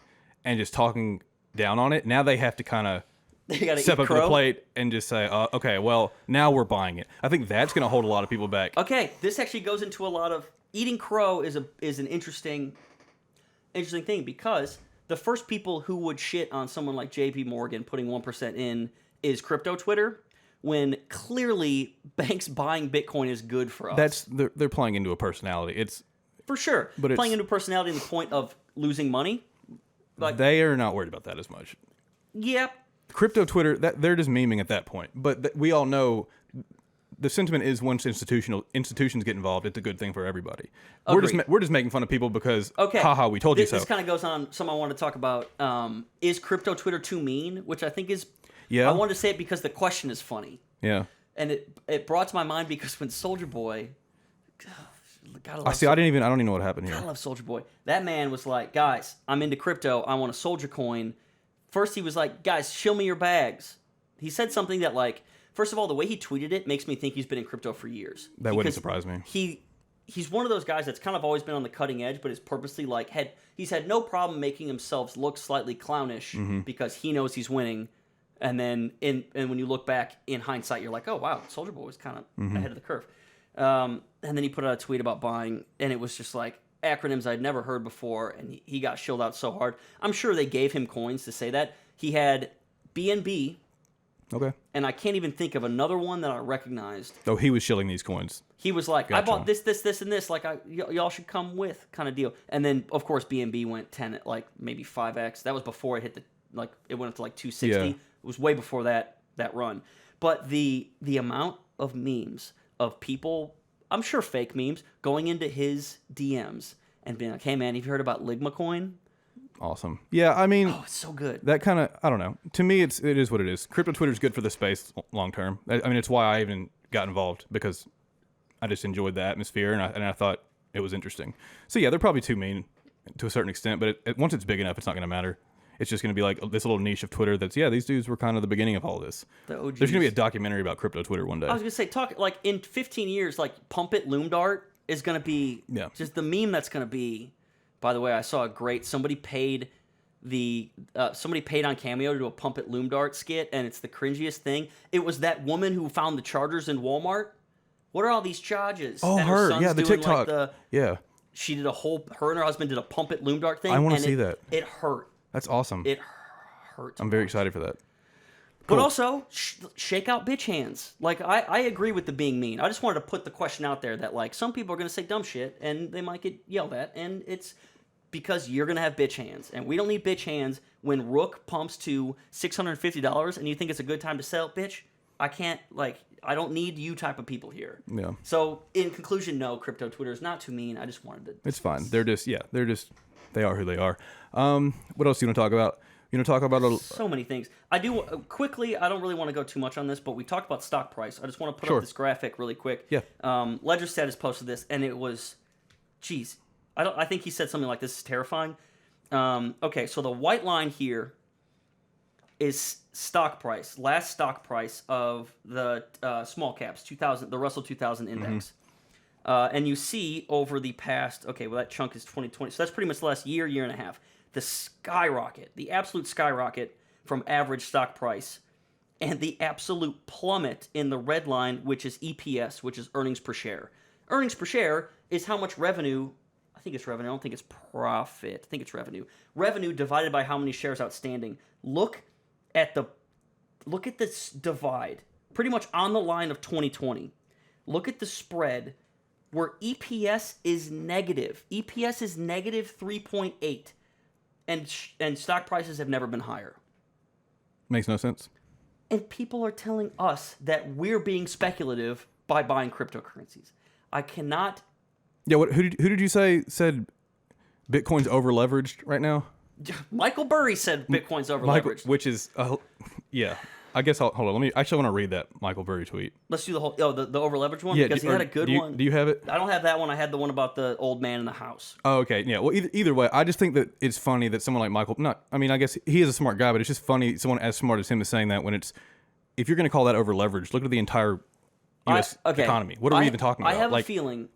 and just talking down on it. Now they have to kind of They gotta step eat up to the crow. plate and just say, okay, well, now we're buying it. I think that's going to hold a lot of people back. Okay, this actually goes into a lot of eating crow is an interesting thing, because the first people who would shit on someone like JP Morgan putting 1% in is crypto Twitter, when clearly banks buying Bitcoin is good for us. They're playing into a personality. It's for sure. But playing it's- into personality in the point of losing money. Like, they are not worried about that as much. Yep. Crypto Twitter, they're just memeing at that point. But we all know the sentiment is once institutions get involved, it's a good thing for everybody. Agreed. We're just making fun of people because, Okay. haha, we told you so. This kind of goes on something I want to talk about. Is crypto Twitter too mean? Which I think is. Yeah. I wanted to say it because the question is funny. Yeah. And it brought to my mind because when Soldier Boy. Gotta I love see. I don't even know what happened I here. love Soldier Boy. That man was like, guys, I'm into crypto. I want a Soldier coin. First, he was like, guys, show me your bags. He said something that, like, first of all, the way he tweeted it makes me think he's been in crypto for years. That wouldn't Because surprise me. He's one of those guys that's kind of always been on the cutting edge, but is purposely like he's had no problem making himself look slightly clownish because he knows he's winning. And then when you look back in hindsight, you're like, oh wow, Soldier Boy was kind of ahead of the curve. And then he put out a tweet about buying, and it was just like acronyms I'd never heard before, and he got shilled out so hard. I'm sure they gave him coins to say that. He had BNB, Okay. and I can't even think of another one that I recognized. Oh, he was shilling these coins. He was like, Gotcha. I bought this, and this. Like, y'all should come with kind of deal. And then, of course, BNB went 10, like maybe 5x. That was before it hit it went up to like 260. Yeah. It was way before that run. But the amount of memes of people, I'm sure fake memes, going into his DMs and being like, hey man, have you heard about Ligma coin? Awesome. Yeah, I mean, Oh, it's so good. that kind of, I don't know. To me, it is what it is. Crypto Twitter is good for the space long term. I mean, it's why I even got involved, because I just enjoyed the atmosphere and I thought it was interesting. So yeah, they're probably too mean to a certain extent, but once it's big enough, it's not going to matter. It's just going to be like this little niche of Twitter that's, these dudes were kind of the beginning of all this. The OGs. There's going to be a documentary about crypto Twitter one day. I was gonna say, talk like in 15 years, like Pump It Loom Dart is gonna be just the meme that's gonna be. By the way, I saw a great somebody paid on Cameo to do a Pump It Loom Dart skit, and it's the cringiest thing. It was that woman who found the chargers in Walmart. What are all these charges? Oh, And her. son's Yeah, the doing, TikTok. Like, Yeah. she did her and her husband did a Pump It Loom Dart thing. I wanna and see that. It hurt. That's awesome. It hurt. I'm very excited for that. But also, shake out bitch hands. Like, I agree with the being mean. I just wanted to put the question out there that, like, some people are going to say dumb shit, and they might get yelled at, and it's because you're going to have bitch hands. And we don't need bitch hands when Rook pumps to $650 and you think it's a good time to sell, bitch. I don't need you type of people here. Yeah. So, in conclusion, no, crypto Twitter is not too mean. I just wanted to... It's fine. They are who they are. What else do you want to talk about? You want to talk about so many things. I do quickly. I don't really want to go too much on this, but we talked about stock price. I just want to put Sure. up this graphic really quick. Yeah. Ledger Status posted this, and it was, geez, I think he said something like, "This is terrifying." Okay, so the white line here is stock price, last stock price of the small caps, the Russell 2000 index. And you see over the past, that chunk is 2020, so that's pretty much the last year and a half. The absolute skyrocket from average stock price, and the absolute plummet in the red line, which is EPS, which is earnings per share. Earnings per share is how much revenue, I think it's revenue, I don't think it's profit, I think it's revenue. Revenue divided by how many shares outstanding. Look at this divide, pretty much on the line of 2020. Look at the spread where EPS is negative. EPS is negative 3.8. And stock prices have never been higher. Makes no sense. And people are telling us that we're being speculative by buying cryptocurrencies. I cannot... Yeah, who did you say said Bitcoin's over leveraged right now? Michael Burry said Bitcoin's over leveraged. Which is yeah. I guess hold on. I actually want to read that Michael Burry tweet. Let's do the whole the over leveraged one, Yeah, because he had a good one. Do you have it? I don't have that one. I had the one about the old man in the house. Oh, okay. Yeah. Well, either way, I just think that it's funny that someone like Michael. I guess he is a smart guy, but it's just funny someone as smart as him is saying that when if you're going to call that over leveraged, look at the entire U.S. economy. What are we even talking about? I have a feeling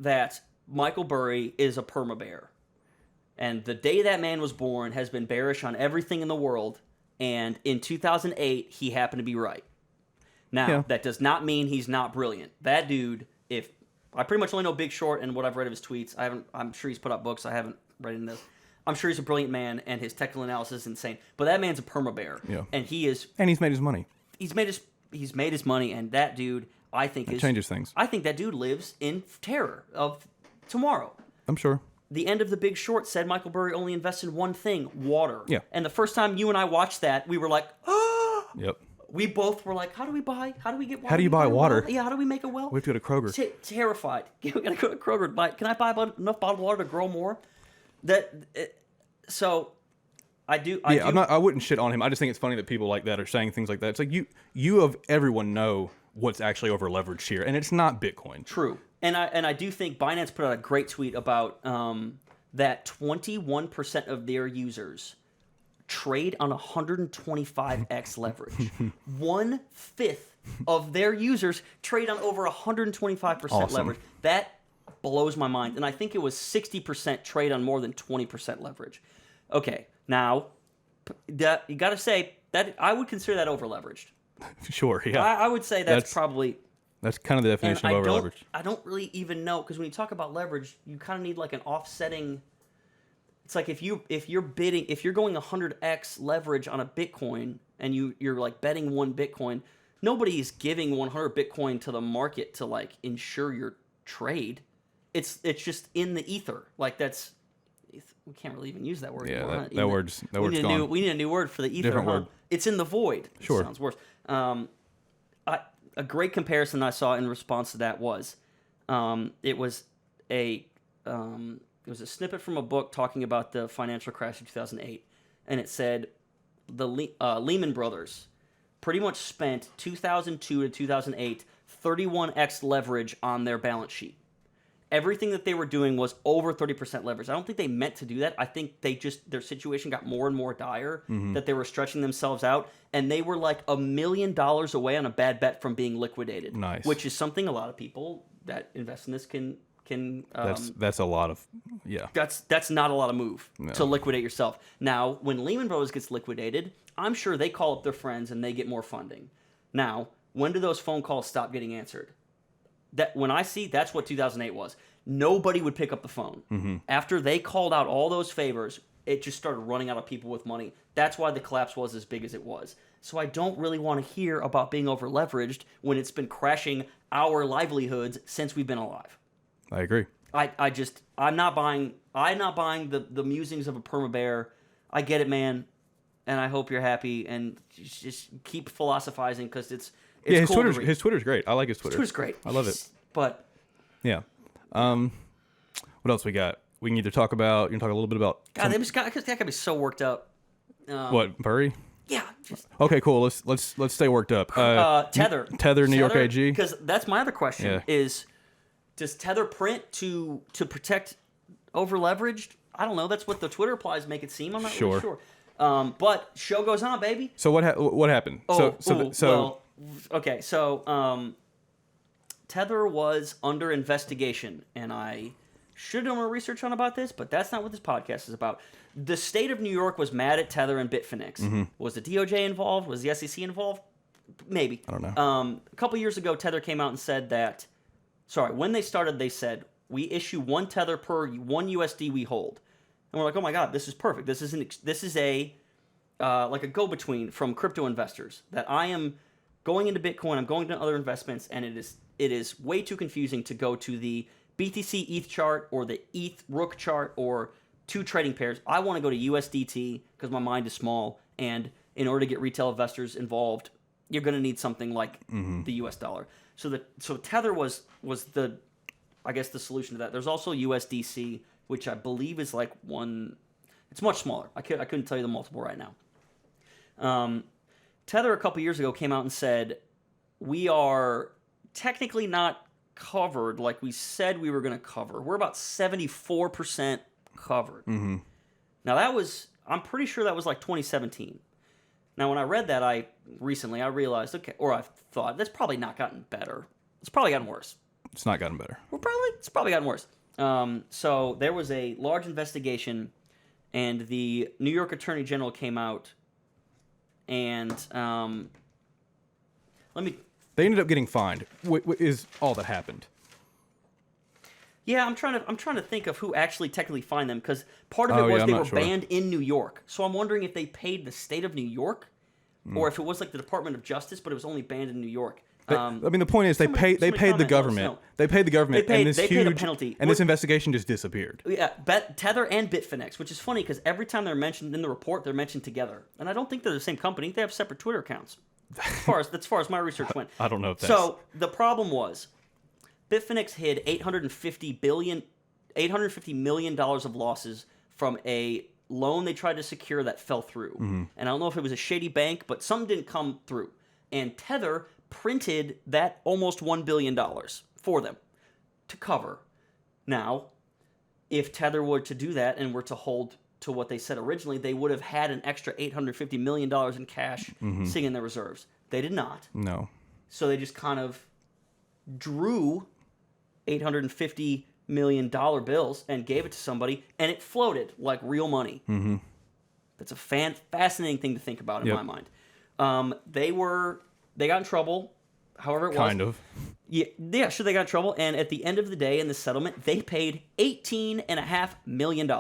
that Michael Burry is a perma-bear. And the day that man was born has been bearish on everything in the world. And in 2008, he happened to be right. Now, that does not mean he's not brilliant. That dude, if I pretty much only know Big Short and what I've read of his tweets. I'm sure he's put out books. I haven't read in this. I'm sure he's a brilliant man, and his technical analysis is insane. But that man's a perma-bear. Yeah. And he is... And he's made his money. He's made his money, and that dude, I think, it changes things. I think that dude lives in terror of tomorrow. I'm sure. The end of The Big Short said Michael Burry only invests in one thing, water. Yeah. And the first time you and I watched that, we were like, oh! Yep. We both were like, how do we get water? How do you buy water? Yeah, how do we make a well? We have to go to Kroger. Terrified. We gotta go to Kroger. Can I buy enough bottled water to grow more? So I do. I wouldn't shit on him. I just think it's funny that people like that are saying things like that. It's like you of everyone know what's actually over leveraged here, and it's not Bitcoin. True. And I do think Binance put out a great tweet about that 21% of their users trade on 125x leverage. 1/5 of their users trade on over 125% leverage. That blows my mind. And I think it was 60% trade on more than 20% leverage. Okay, now you got to say that I would consider that over leveraged. Sure, yeah. I would say that's probably. That's kind of the definition of over leveraged. I don't really even know, because when you talk about leverage, you kind of need like an offsetting. It's like if you're going 100x leverage on a Bitcoin and you're like betting one Bitcoin, nobody's giving 100 Bitcoin to the market to like ensure your trade. It's just in the ether. Like we can't really even use that word anymore. That word's gone. We need a new word for the ether. Different word. It's in the void. Sure. It sounds worse. A great comparison I saw in response to that was it was a snippet from a book talking about the financial crash of 2008, and it said the Lehman Brothers pretty much spent 2002 to 2008 31x leverage on their balance sheet. Everything that they were doing was over 30% leverage. I don't think they meant to do that. I think their situation got more and more dire, that they were stretching themselves out, and they were like $1 million away on a bad bet from being liquidated. Nice. Which is something a lot of people that invest in this can that's a lot of that's not a lot of move to liquidate yourself. Now, when Lehman Brothers gets liquidated, I'm sure they call up their friends and they get more funding. Now, when do those phone calls stop getting answered? That's what 2008 was. Nobody would pick up the phone. After they called out all those favors, it just started running out of people with money. That's why the collapse was as big as it was. So I don't really want to hear about being over leveraged when it's been crashing our livelihoods since we've been alive. I agree. I'm not buying the musings of a perma-bear. I get it, man, and I hope you're happy, and just keep philosophizing, because it's his cool his Twitter's great. I like his Twitter. His Twitter's great. I love it. But yeah, what else we got? We can either talk about. You can talk a little bit about. God, that got me so worked up. What, Burry? Yeah. Okay, cool. Let's stay worked up. Tether, New York AG. Because that's my other question. Yeah. Is does Tether print to protect over leveraged? I don't know. That's what the Twitter replies make it seem. I'm not really sure. But show goes on, baby. So what happened? Okay. So Tether was under investigation, and I should have done more research about this, but that's not what this podcast is about. The state of New York was mad at Tether and Bitfinex. Was the DOJ involved? Was the SEC involved? Maybe. I don't know. A couple years ago, Tether came out and said that. Sorry, when they started, they said we issue one Tether per one USD we hold, and we're like, oh my god, this is perfect. This is a like a go-between from crypto investors, that I am going into Bitcoin, I'm going to other investments, and it is way too confusing to go to the BTC ETH chart or the ETH Rook chart or two trading pairs. I want to go to USDT because my mind is small, and in order to get retail investors involved, you're going to need something like the US dollar. So Tether was the, I guess, the solution to that. There's also USDC, which I believe is like one. It's much smaller. I couldn't tell you the multiple right now. Tether a couple years ago came out and said, we are technically not covered like we said we were going to cover. We're about 74% covered. Now I'm pretty sure that was like 2017. Now when I read that, I realized, okay, or I thought, that's probably not gotten better. It's probably gotten worse. It's not gotten better. It's probably gotten worse. So there was a large investigation And the New York Attorney General came out and They ended up getting fined. Is all that happened. Yeah, I'm trying to think of who actually technically fined them, because part of it Oh, was yeah, they I'm were not sure. banned in New York. So I'm wondering if they paid the state of New York, or if it was like the Department of Justice, but it was only banned in New York. I mean, the point is they paid somebody the comment, let us government. know. They paid the government, They paid- and this they paid a huge penalty. and this investigation just disappeared. Yeah, Tether and Bitfinex, which is funny because every time they're mentioned in the report, they're mentioned together, and I don't think they're the same company. They have separate Twitter accounts. As far as my research went. I don't know if that's... So the problem was, Bitfinex hid $850 million of losses from a loan they tried to secure that fell through. Mm-hmm. And I don't know if it was a shady bank, but something didn't come through. And Tether printed that almost $1 billion for them to cover. Now, if Tether were to do that and were to hold to what they said originally, they would have had an extra $850 million in cash sitting in their reserves. They did not. No. So they just kind of drew $850 million bills and gave it to somebody, and it floated like real money. Mm-hmm. That's a fascinating thing to think about in my mind. They got in trouble, however it was. Kind of. Yeah, sure, they got in trouble, and at the end of the day, in the settlement, they paid $18.5 million.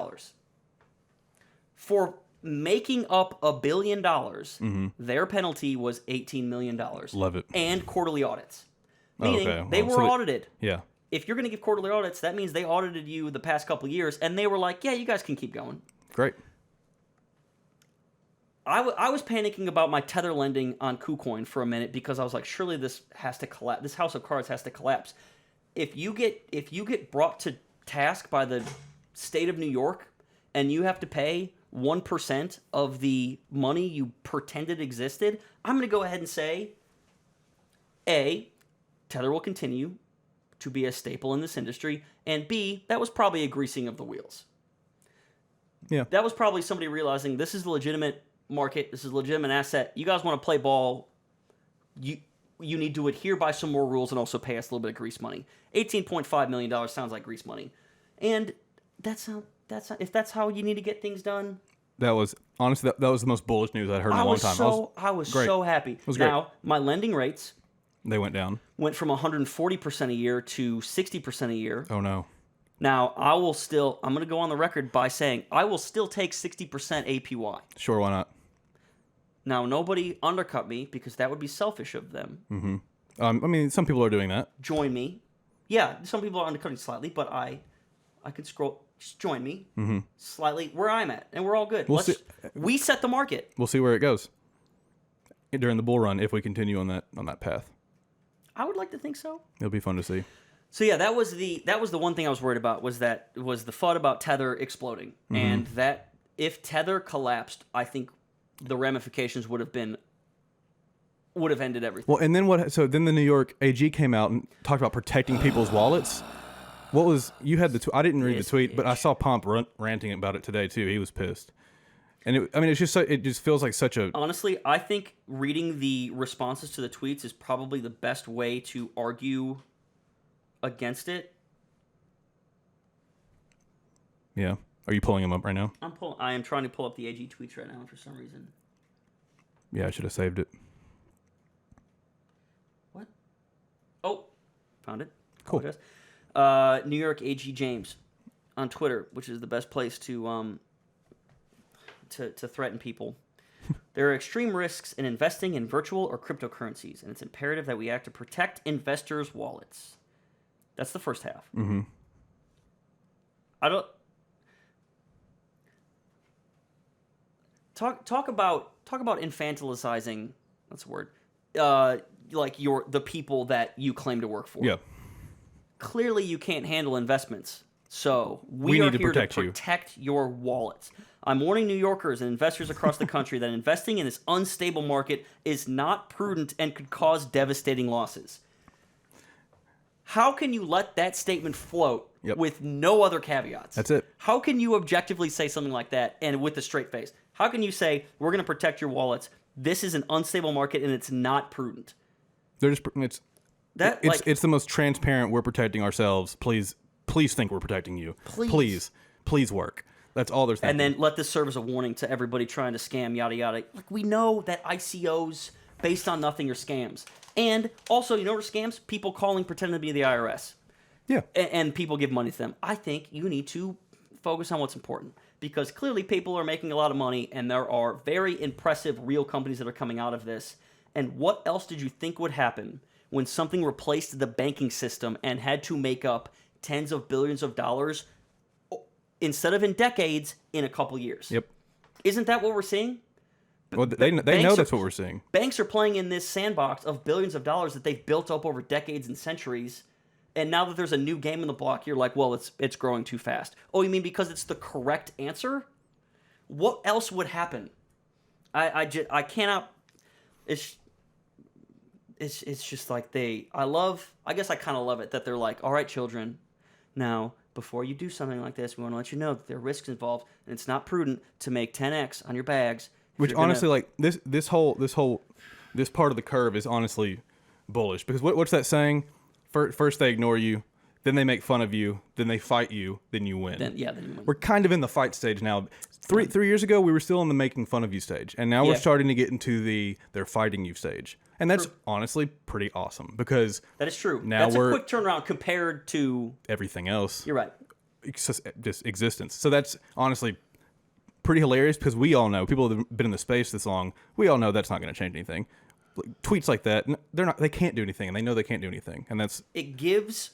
For making up $1 billion, their penalty was $18 million. Love it. And quarterly audits. Meaning, Okay, they well, were so audited. Yeah. If you're going to give quarterly audits, that means they audited you the past couple of years, and they were like, yeah, you guys can keep going. Great. I was panicking about my Tether lending on KuCoin for a minute because I was like, surely this has to collapse. This house of cards has to collapse. If you get brought to task by the state of New York and you have to pay 1% of the money you pretended existed, I'm going to go ahead and say, A, Tether will continue to be a staple in this industry, and B, that was probably a greasing of the wheels. Yeah. That was probably somebody realizing this is a legitimate market, this is a legitimate asset. You guys want to play ball, you need to adhere by some more rules and also pay us a little bit of grease money. $18.5 million sounds like grease money. And that's if that's how you need to get things done. That was honestly that was the most bullish news I'd heard in a long time. I was great. so happy. It was great. Now, my lending rates They went down. went from 140% a year to 60% a year. Oh no. Now, I'm going to go on the record by saying I will still take 60% APY. Sure, why not? Now, nobody undercut me because that would be selfish of them. I mean, some people are doing that. Join me. Yeah, some people are undercutting slightly, but I could scroll. Just join me slightly where I'm at, and we're all good. We set the market. We'll see where it goes during the bull run if we continue on that path. I would like to think so. It'll be fun to see. So yeah, that was the one thing I was worried about was the FUD about Tether exploding, and that if Tether collapsed, I think the ramifications would have ended everything. Well, and then what? So then the New York AG came out and talked about protecting people's wallets. What was you had the? I didn't read the tweet, but I saw Pomp ranting about it today too. He was pissed, and it's just it just feels like such a. Honestly, I think reading the responses to the tweets is probably the best way to argue against it. Yeah, are you pulling him up right now? I am trying to pull up the AG tweets right now for some reason. Yeah, I should have saved it. What? Oh, found it. Cool. Apologize. New York AG James on Twitter, which is the best place to threaten people. There are extreme risks in investing in virtual or cryptocurrencies, and it's imperative that we act to protect investors' wallets. That's the first half. Mm-hmm. Talk about infantilizing. That's a word. Like the people that you claim to work for. Yeah. Clearly, you can't handle investments, so We are need to here protect to you. protect your wallets. I'm warning New Yorkers and investors across the country that investing in this unstable market is not prudent and could cause devastating losses. How can you let that statement float with no other caveats? That's it. How can you objectively say something like that and with a straight face? How can you say, we're going to protect your wallets, this is an unstable market and it's not prudent? They're just it's the most transparent. We're protecting ourselves. Please think we're protecting you. Please work. That's all they're thinking. And then let this serve as a warning to everybody trying to scam, yada yada. Like, we know that ICOs based on nothing are scams. And also, you know what are scams? People calling pretending to be the IRS. Yeah. And people give money to them. I think you need to focus on what's important, because clearly people are making a lot of money, and there are very impressive real companies that are coming out of this. And what else did you think would happen when something replaced the banking system and had to make up tens of billions of dollars instead of in decades, in a couple years? Yep. Isn't that what we're seeing? Well, they know that's what we're seeing. Banks are playing in this sandbox of billions of dollars that they've built up over decades and centuries. And now that there's a new game in the block, you're like, well, it's growing too fast. Oh, you mean because it's the correct answer? What else would happen? I cannot. It's just like I guess I kind of love it that they're like, all right, children, now before you do something like this, we want to let you know that there are risks involved, and it's not prudent to make 10x on your bags. Which honestly, like this part of the curve is honestly bullish, because what's that saying? First they ignore you, then they make fun of you, then they fight you, then you win. Then you win. We're kind of in the fight stage now. Three years ago, we were still in the making fun of you stage, and now we're starting to get into the they're fighting you stage, and that's honestly pretty awesome, because that is true. Now that's a quick turnaround compared to everything else. You're right. Just existence. So that's honestly pretty hilarious, because we all know, people that have been in the space this long, we all know that's not going to change anything. Tweets like that, they can't do anything, and they know they can't do anything, and that's it gives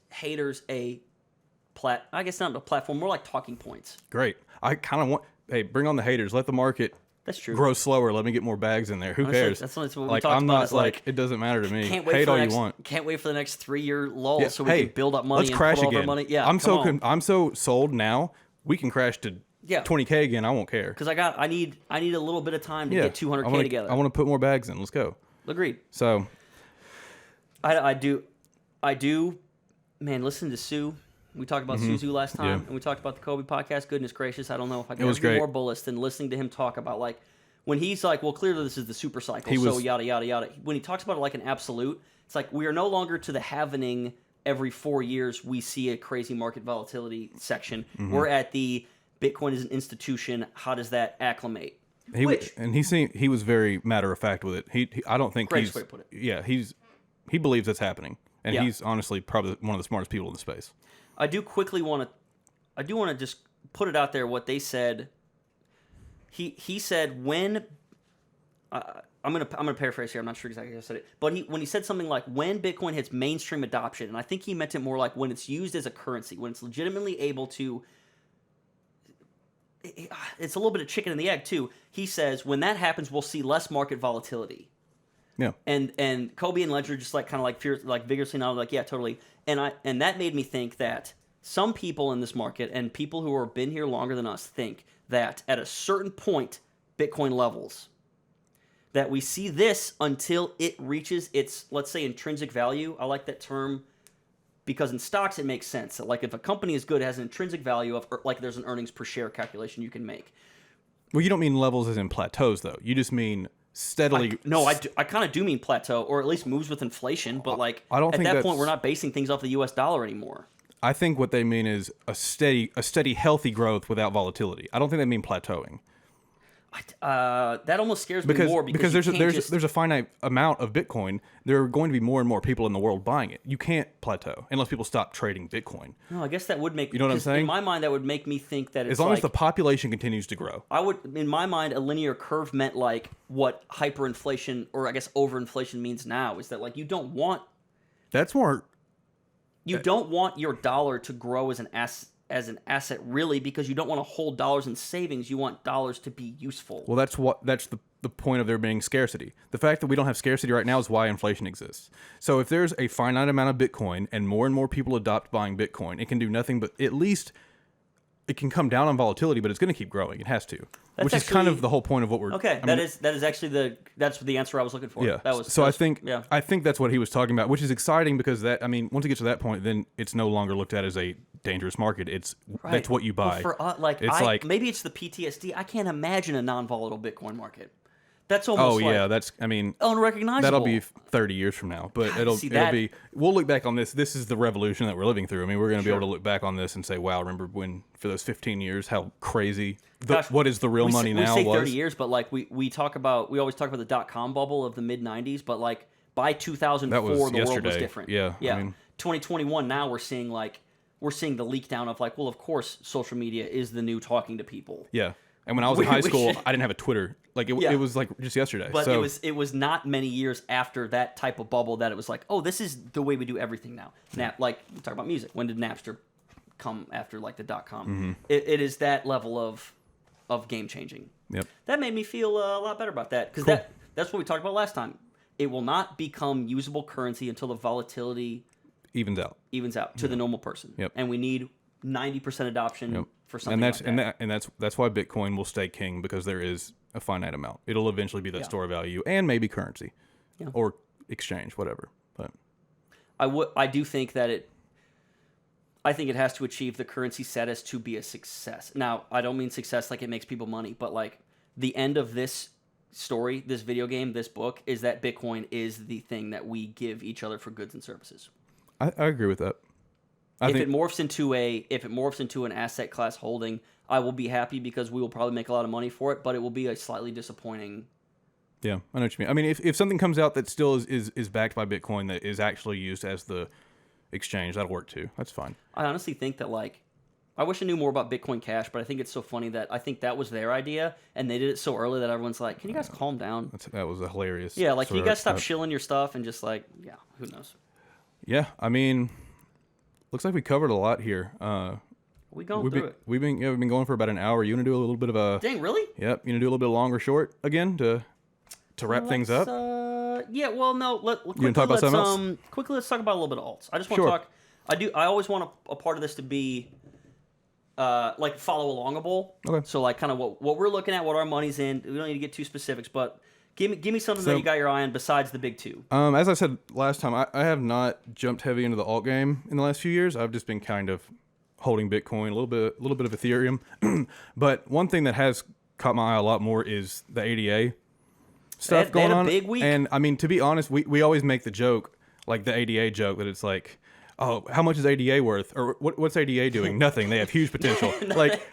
haters I guess not a platform, more like talking points. Great. I kind of want, bring on the haters, let the market That's true. grow slower, let me get more bags in there. Who cares? That's what we like, talked I'm about. not like, it doesn't matter to me. Hate all you want. Can't wait for the next 3-year lull so we can build up money let's and crash put all again. our money. Yeah, I'm so sold now. We can crash to 20K again. I won't care. Because I need a little bit of time to get 200K together. I want to put more bags in. Let's go. Agreed. So I do. Man, listen to Sue. We talked about Suzu last time, and we talked about the Kobe podcast. Goodness gracious, I don't know if I can be more bullish than listening to him talk about, like, when he's like, well, clearly this is the super cycle, yada, yada, yada. When he talks about it like an absolute, it's like we are no longer to the halvening every 4 years we see a crazy market volatility section. We're at the Bitcoin is an institution. How does that acclimate? He was very matter of fact with it. I don't think Greatest way to put it. Yeah, he believes that's happening, and he's honestly probably one of the smartest people in the space. I do want to just put it out there what they said. He said when I'm gonna paraphrase here. I'm not sure exactly how I said it, but when he said something like when Bitcoin hits mainstream adoption, and I think he meant it more like when it's used as a currency, when it's legitimately able to. It's a little bit of chicken and the egg too. He says when that happens, we'll see less market volatility. Yeah. And Kobe and Ledger just like kind of like vigorously nodded like, yeah, totally. And that made me think that some people in this market and people who have been here longer than us think that at a certain point Bitcoin levels, that we see this until it reaches its, let's say, intrinsic value. I like that term because in stocks it makes sense. Like if a company is good, it has an intrinsic value of, like there's an earnings per share calculation you can make. Well, you don't mean levels as in plateaus, though. You just mean steadily. I kind of do mean plateau, or at least moves with inflation. But like I don't at think that point, we're not basing things off the U.S. dollar anymore. I think what they mean is a steady, healthy growth without volatility. I don't think they mean plateauing. That almost scares me more because there's a finite amount of Bitcoin. There are going to be more and more people in the world buying it. You can't plateau unless people stop trading Bitcoin. No, I guess that would make you know what I'm saying. In my mind, that would make me think that it's as long as the population continues to grow. I would, in my mind, a linear curve meant like what hyperinflation or I guess overinflation means now is that like you don't want. That's more. You don't want your dollar to grow as an asset really, because you don't want to hold dollars in savings. You want dollars to be useful. Well, that's the point of there being scarcity. The fact that we don't have scarcity right now is why inflation exists. So if there's a finite amount of Bitcoin and more people adopt buying Bitcoin, it can do nothing but at least it can come down on volatility, but it's going to keep growing. It has to, which is kind of the whole point of what we're. Okay, that is actually that's the answer I was looking for. Yeah. I think that's what he was talking about, which is exciting because once it gets to that point, then it's no longer looked at as a dangerous market. That's what you buy. Well, maybe it's the PTSD. I can't imagine a non-volatile Bitcoin market. That's almost yeah, that's, I mean, unrecognizable. that'll be 30 years from now, but it'll be, we'll look back on this. This is the revolution that we're living through. I mean, we're going to be able to look back on this and say, wow, remember when, for those 15 years, how crazy, what is the real money now we say was? 30 years, but like we always talk about the .com bubble of the mid 90s, but like by 2004, the world was different. Yeah. Yeah. I mean, 2021 now we're seeing the leak down of like, well, of course, social media is the new talking to people. Yeah. And when I was in high school, I didn't have a Twitter. Like it was like just yesterday. But it was not many years after that type of bubble that it was like, oh, this is the way we do everything now. Like we talk about music. When did Napster come after like the .com? Mm-hmm. It is that level of game changing. Yep. That made me feel a lot better about that because that's what we talked about last time. It will not become usable currency until the volatility evens out to the normal person. Yep. And we need 90% adoption for something and that's why Bitcoin will stay king, because there is a finite amount. It'll eventually be that store of value and maybe currency or exchange, whatever. But I do think that I think it has to achieve the currency status to be a success. Now, I don't mean success like it makes people money, but like the end of this story, this video game, this book, is that Bitcoin is the thing that we give each other for goods and services. I agree with that. If it morphs into an asset class holding, I will be happy because we will probably make a lot of money for it, but it will be a slightly disappointing. Yeah, I know what you mean. I mean, if something comes out that still is backed by Bitcoin, that is actually used as the exchange, that'll work too. That's fine. I honestly think that, like, I wish I knew more about Bitcoin Cash, but I think it's so funny that I think that was their idea, and they did it so early that everyone's like, can you guys calm down? That was a hilarious. Yeah, like, can you guys stop shilling your stuff and just, like, yeah, who knows? Yeah, I mean, looks like we covered a lot here. We've been going for about an hour. You want to do a little bit of a... Dang, really? Yep, you want to do a little bit of long or short again to wrap things up? Yeah, well, no. You want to talk about something else? Quickly, let's talk about a little bit of alts. I just want to talk... I always want a part of this to be... like follow alongable. Okay. So like kind of what we're looking at, what our money's in. We don't need to get too specifics, but give me something that you got your eye on besides the big two. As I said last time, I have not jumped heavy into the alt game in the last few years. I've just been kind of holding Bitcoin, a little bit of Ethereum. But one thing that has caught my eye a lot more is the ADA stuff going on. Big week. And I mean, to be honest, we always make the joke, like the ADA joke, that it's like, oh, how much is ADA worth? Or what's ADA doing? Nothing. They have huge potential. Like,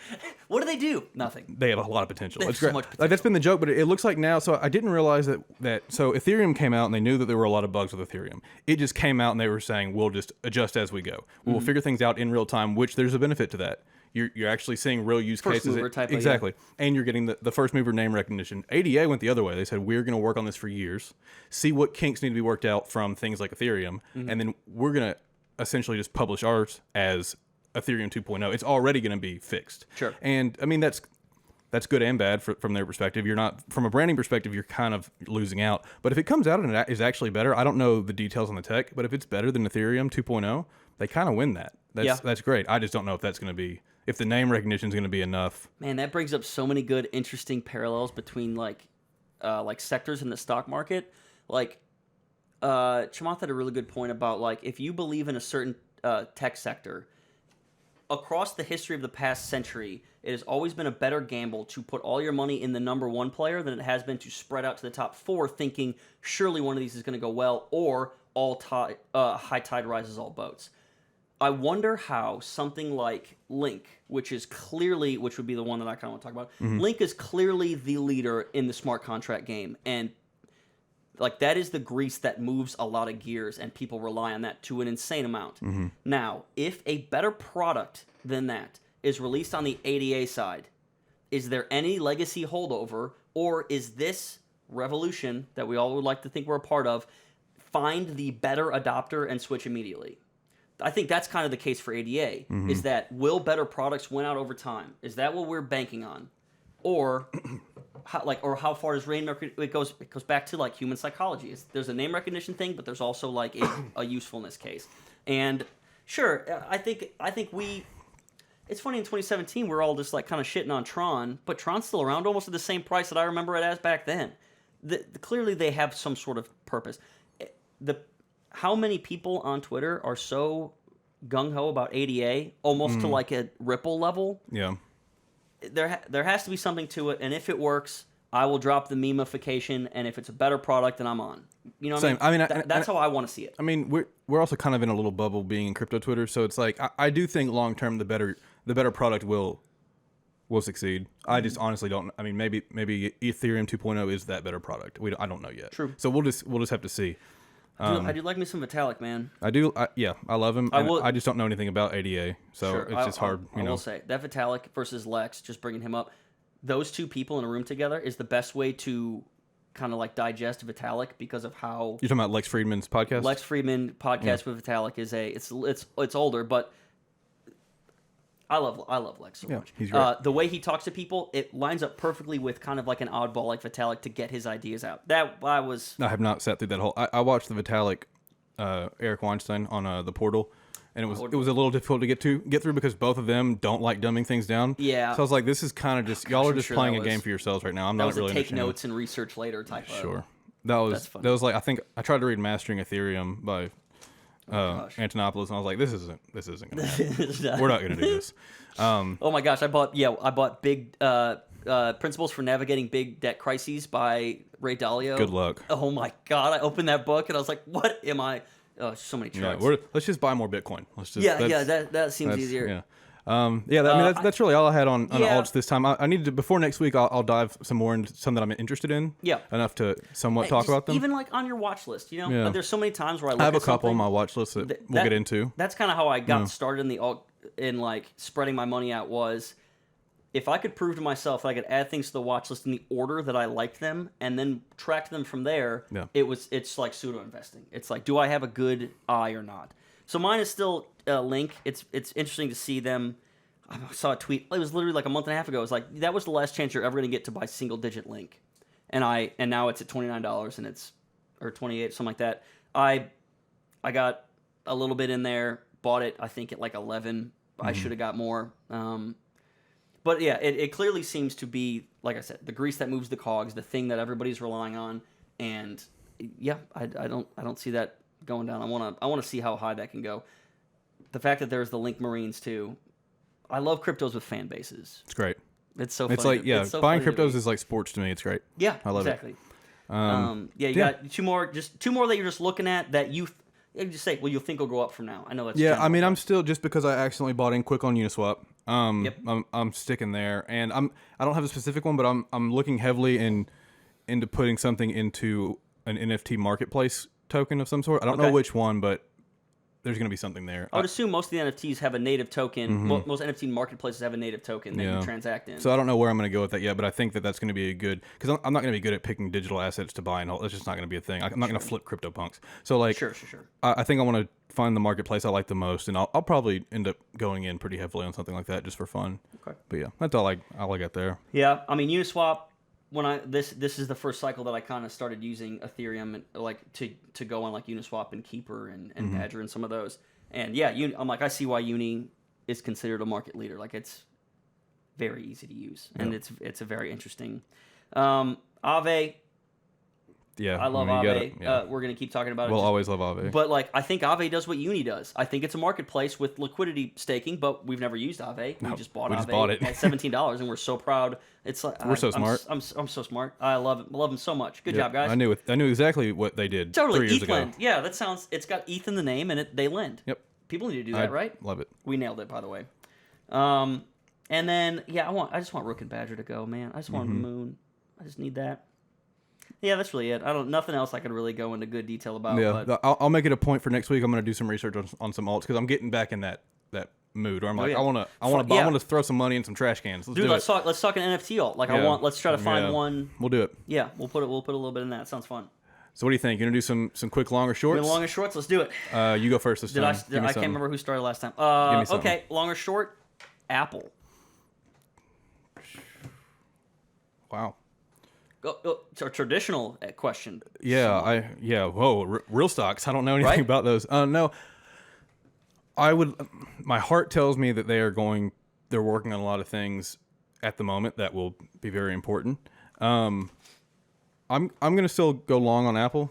what do they do? Nothing. They have a lot of potential. It's so great. much potential. Like, that's been the joke, but it looks like now. So I didn't realize that. So Ethereum came out and they knew that there were a lot of bugs with Ethereum. It just came out and they were saying, we'll just adjust as we go. We'll figure things out in real time, which there's a benefit to that. You're actually seeing real use First cases. Mover type exactly. Of, And you're getting the first mover name recognition. ADA went the other way. They said, we're going to work on this for years, see what kinks need to be worked out from things like Ethereum, and then we're going to essentially just publish ours as Ethereum 2.0. It's already going to be fixed. Sure. And I mean, that's good and bad from their perspective. You're not, from a branding perspective, you're kind of losing out. But if it comes out and it is actually better, I don't know the details on the tech, but if it's better than Ethereum 2.0, they kind of win that. That's great. I just don't know if that's going to be, if the name recognition is going to be enough. Man, that brings up so many good, interesting parallels between like sectors in the stock market. Like, Chamath had a really good point about, like, if you believe in a certain tech sector, across the history of the past century, it has always been a better gamble to put all your money in the number one player than it has been to spread out to the top four, thinking surely one of these is going to go well, or high tide rises all boats. I wonder how something like Link, which would be the one that I kind of want to talk about. Link is clearly the leader in the smart contract game, and like that is the grease that moves a lot of gears, and people rely on that to an insane amount. Now, if a better product than that is released on the ADA side, is there any legacy holdover, or is this revolution that we all would like to think we're a part of, find the better adopter and switch immediately? I think that's kind of the case for ADA, is that will better products win out over time? Is that what we're banking on? Or how far does name recognition? It goes back to like human psychology. There's a name recognition thing, but there's also like a usefulness case. And sure, I think we. It's funny, in 2017 we're all just like kind of shitting on Tron, but Tron's still around almost at the same price that I remember it as back then. Clearly they have some sort of purpose. How many people on Twitter are so gung-ho about ADA, almost to like a Ripple level? Yeah. There has to be something to it, and if it works, I will drop the memification, and if it's a better product, then I'm on. You know what Same. I mean? I mean, That's how I want to see it. I mean, we're also kind of in a little bubble being in crypto Twitter, so it's like I do think long term the better product will succeed. I just honestly don't. I mean, maybe Ethereum 2.0 is that better product. I don't know yet. True. So we'll just have to see. I do like me some Vitalik, man. I do. I love him. I just don't know anything about ADA, so Sure. it's just hard. I will say that Vitalik versus Lex, just bringing him up, those two people in a room together is the best way to kind of like digest Vitalik because of how You're talking about Lex Friedman's podcast. Lex Friedman podcast with Vitalik is it's older, but I love Lex so much. he's great. The way he talks to people, it lines up perfectly with kind of like an oddball like Vitalik to get his ideas out. That I have not sat through that whole. I watched the Vitalik, Eric Weinstein on the Portal, and it was a little difficult to get through because both of them don't like dumbing things down. Yeah. So I was like, this is kind of just y'all are just sure playing that a game was- for yourselves right now. I'm that not was really a take understanding. notes and research later type of. Sure. That's funny. That was like I think I tried to read Mastering Ethereum by Antonopoulos, and I was like, this isn't gonna happen. We're not gonna do this. Oh my gosh, I bought Big Principles for Navigating Big Debt Crises by Ray Dalio. Good luck. Oh my god, I opened that book and I was like, what am I? Oh, so many Yeah, charts. let's just buy more Bitcoin. Let's just That seems easier. Yeah. I mean that's really all I had on Audits this time. I needed to before next week. I'll dive some more into some that I'm interested in. Yeah. Enough to somewhat talk Just about them. Even like on your watch list, you know, Yeah. there's so many times where I look I have a at couple on something- my watch list that we'll get into. That's kind of how I got started in the alt, in like spreading my money out was if I could prove to myself that I could add things to the watch list in the order that I liked them and then track them from there. Yeah. It's like pseudo investing. It's like, do I have a good eye or not? So mine is still Link. It's interesting to see them. I saw a tweet. It was literally like a month and a half ago. It was like that was the last chance you're ever going to get to buy single digit Link, and now it's at $29 and it's or 28 something like that. I got a little bit in there, bought it I think at like 11. I should have got more. But yeah, it clearly seems to be, like I said, the grease that moves the cogs, the thing that everybody's relying on, and yeah, I don't see that going down. I want to see how high that can go. The fact that there's the Link Marines too. I love cryptos with fan bases. It's great. It's so. It's funny. like It's so buying funny to cryptos me. is like sports to me. It's great. Yeah, I love exactly. it. You got two more that you're just looking at that you just say, well, you'll think will go up from now. I know that's Yeah, general. I mean, I'm still just because I accidentally bought in quick on Uniswap. Yep. I'm sticking there, and I don't have a specific one, but I'm looking heavily into putting something into an NFT marketplace token of some sort. I don't know Okay. which one, but there's going to be something there. I would assume most of the NFTs have a native token. Most NFT marketplaces have a native token that you transact in. So I don't know where I'm going to go with that yet, but I think that's going to be a good because I'm not going to be good at picking digital assets to buy and hold. That's just not going to be a thing. I'm not going to flip CryptoPunks. So like, Sure. I think I want to find the marketplace I like the most, and I'll probably end up going in pretty heavily on something like that just for fun. Okay. But yeah, that's all I got there. Yeah, I mean Uniswap. When this is the first cycle that I kind of started using Ethereum and like to go on like Uniswap and Keeper and Badger and some of those. And yeah, I'm like I see why Uni is considered a market leader. Like it's very easy to use and it's a very interesting. Aave. Yeah, I love mean, you Aave. gotta- We're gonna keep talking about it. We'll always love Aave. But like, I think Aave does what Uni does. I think it's a marketplace with liquidity staking, but we've never used Aave. We just bought Aave it. at $17, and we're so proud. It's like We're so smart. I'm so smart. I love it. Love them so much. Good job, guys. I knew exactly what they did Totally. 3 years ETH ago. lend. Yeah, that sounds. It's got ETH in the name, and they lend. Yep. People need to do that, right? Love it. We nailed it, by the way. And then yeah, I just want Rook and Badger to go, man. I just want Moon. I just need that. Yeah, that's really it. Nothing else I could really go into good detail about. Yeah, But I'll make it a point for next week. I'm going to do some research on some alts because I'm getting back in that mood where I'm like, yeah. I want to throw some money in some trash cans. dude, do let's it. talk an NFT alt. Like Yeah. let's try to find Yeah. one. We'll do it. Yeah, we'll put a little bit in that. Sounds fun. So what do you think? You gonna do some quick long or shorts? Been long and shorts. Let's do it. You go first this Did time. I? Give me I can't something. remember who started last time. Give me something. Okay, long or short. Apple. Wow. It's a traditional question. Yeah, Whoa, real stocks. I don't know anything Right? about those. No, I would. My heart tells me that they're working on a lot of things at the moment that will be very important. I'm gonna still go long on Apple.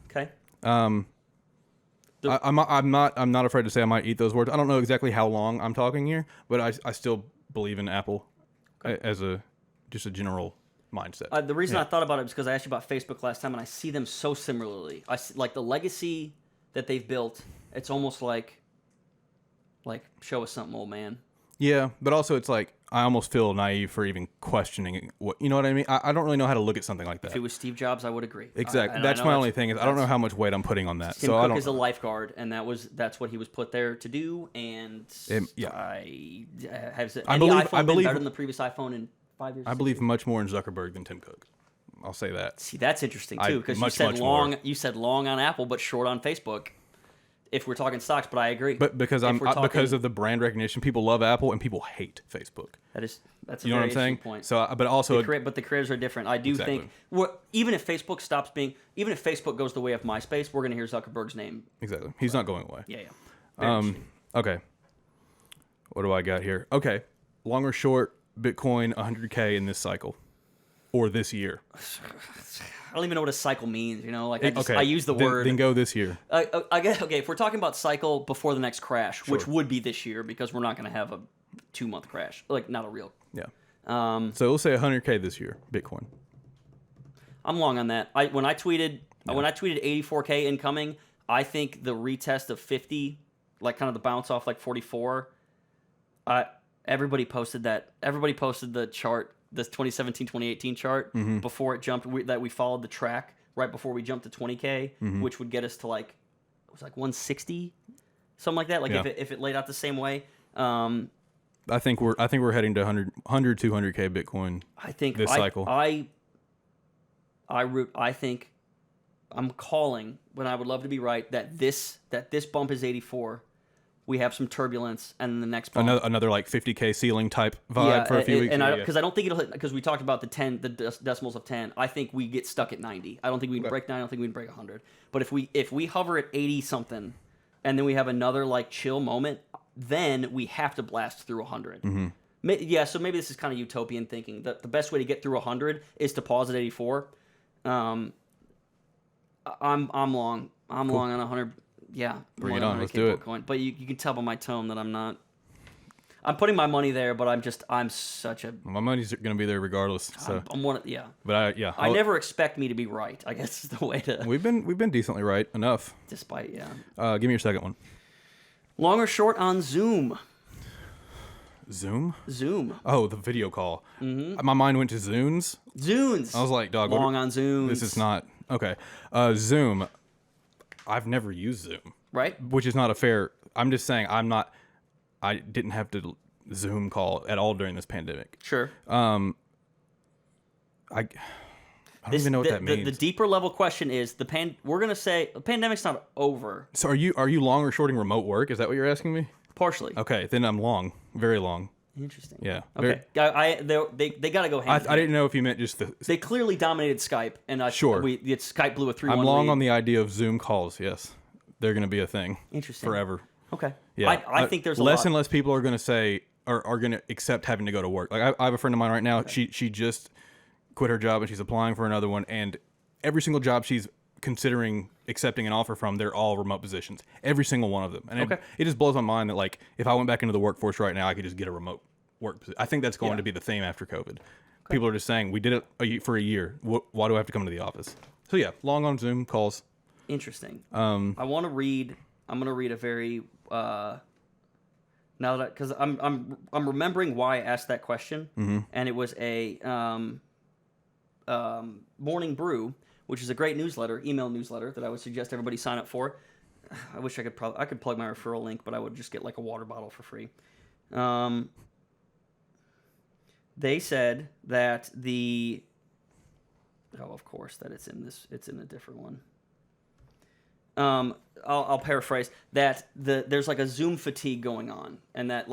Okay. I'm not afraid to say I might eat those words. I don't know exactly how long I'm talking here, but I still believe in Apple as just a general mindset. The reason I thought about it is because I asked you about Facebook last time, and I see them so similarly. I see, like the legacy that they've built. It's almost like show us something, old man. Yeah, but also it's like I almost feel naive for even questioning what, you know what I mean? I don't really know how to look at something like that. If it was Steve Jobs, I would agree. Exactly. That's my only thing is I don't know how much weight I'm putting on that. Tim So I Cook don't. is a lifeguard, and that's what he was put there to do. And I believe better than the previous iPhone in 5 years. I believe much more in Zuckerberg than Tim Cook. I'll say that. See, that's interesting too, because you said long. More. You said long on Apple, but short on Facebook. If we're talking stocks, but I agree. But because because of the brand recognition, people love Apple and people hate Facebook. That's a you know very what I'm saying? Point. So, but also, but the creators are different. I do think even if Facebook even if Facebook goes the way of MySpace, we're going to hear Zuckerberg's name. Exactly, he's not going away. Yeah. Okay. What do I got here? Okay, long or short, Bitcoin 100K in this cycle, or this year. I don't even know what a cycle means, Like I use the word. Then go this year. I guess if we're talking about cycle before the next crash, which would be this year because we're not going to have a 2-month crash, like not a real. Yeah. So we'll say 100K this year, Bitcoin. I'm long on that. When I tweeted 84K incoming, I think the retest of 50, like kind of the bounce off like 44. Everybody posted that. Everybody posted the chart. This 2017-2018 chart before it jumped that we followed the track right before we jumped to 20K, which would get us to it was like 160, something like that. Like if it laid out the same way. I think we're heading to 100 200K Bitcoin. I think this cycle. I think I'm calling, but I would love to be right that this bump is 84. We have some turbulence, and then the next bump. Another like 50K ceiling type vibe for a few weeks. Because I don't think it'll hit, because we talked about the decimals of 10. I think we get stuck at 90. I don't think we can break 90. I don't think we can break 100. But if we hover at 80 something, and then we have another like chill moment, then we have to blast through 100. Yeah, so maybe this is kind of utopian thinking. The best way to get through 100 is to pause at 84. I'm long. I'm long on 100. Yeah, bring it on. Let's do it. But you can tell by my tone that I'm not. I'm putting my money there, but I'm such a. My money's going to be there regardless. So I'm one. Yeah. But I never expect me to be right. I guess is the way to. We've been decently right enough. Despite Give me your second one. Long or short on Zoom. Zoom. Oh, the video call. Mm-hmm. My mind went to Zunes. I was like, dog. Long on Zunes. This is not okay. Zoom. I've never used Zoom. Right. Which is not a fair. I'm just saying I didn't have to Zoom call at all during this pandemic. Sure. I don't even know what that means. The deeper level question is we're gonna say the pandemic's not over. So are you long or shorting remote work? Is that what you're asking me? Partially. Okay, then I'm long, very long. Interesting. Yeah. Okay. They got to go hand in hand. I didn't know if you meant just the. They clearly dominated Skype, and Skype blew a 3-1 I'm long lead. on the idea of Zoom calls. Yes, they're going to be a thing. Interesting. Forever. Okay. Yeah. I think there's less and less people are going to say are going to accept having to go to work. Like I have a friend of mine right now. Okay. She just quit her job and she's applying for another one, and every single job she's considering accepting an offer from, they're all remote positions. Every single one of them. And it just blows my mind that like if I went back into the workforce right now, I could just get a remote work position. I think that's going to be the theme after COVID. Okay. People are just saying we did it for a year. Why do I have to come to the office? So yeah, long on Zoom calls. Interesting. I'm going to read a very now that because I'm remembering why I asked that question, and it was a Morning Brew, which is a great email newsletter that I would suggest everybody sign up for. I wish I could plug my referral link, but I would just get like a water bottle for free. They said that of course that it's in a different one. I'll paraphrase that there's like a Zoom fatigue going on, and that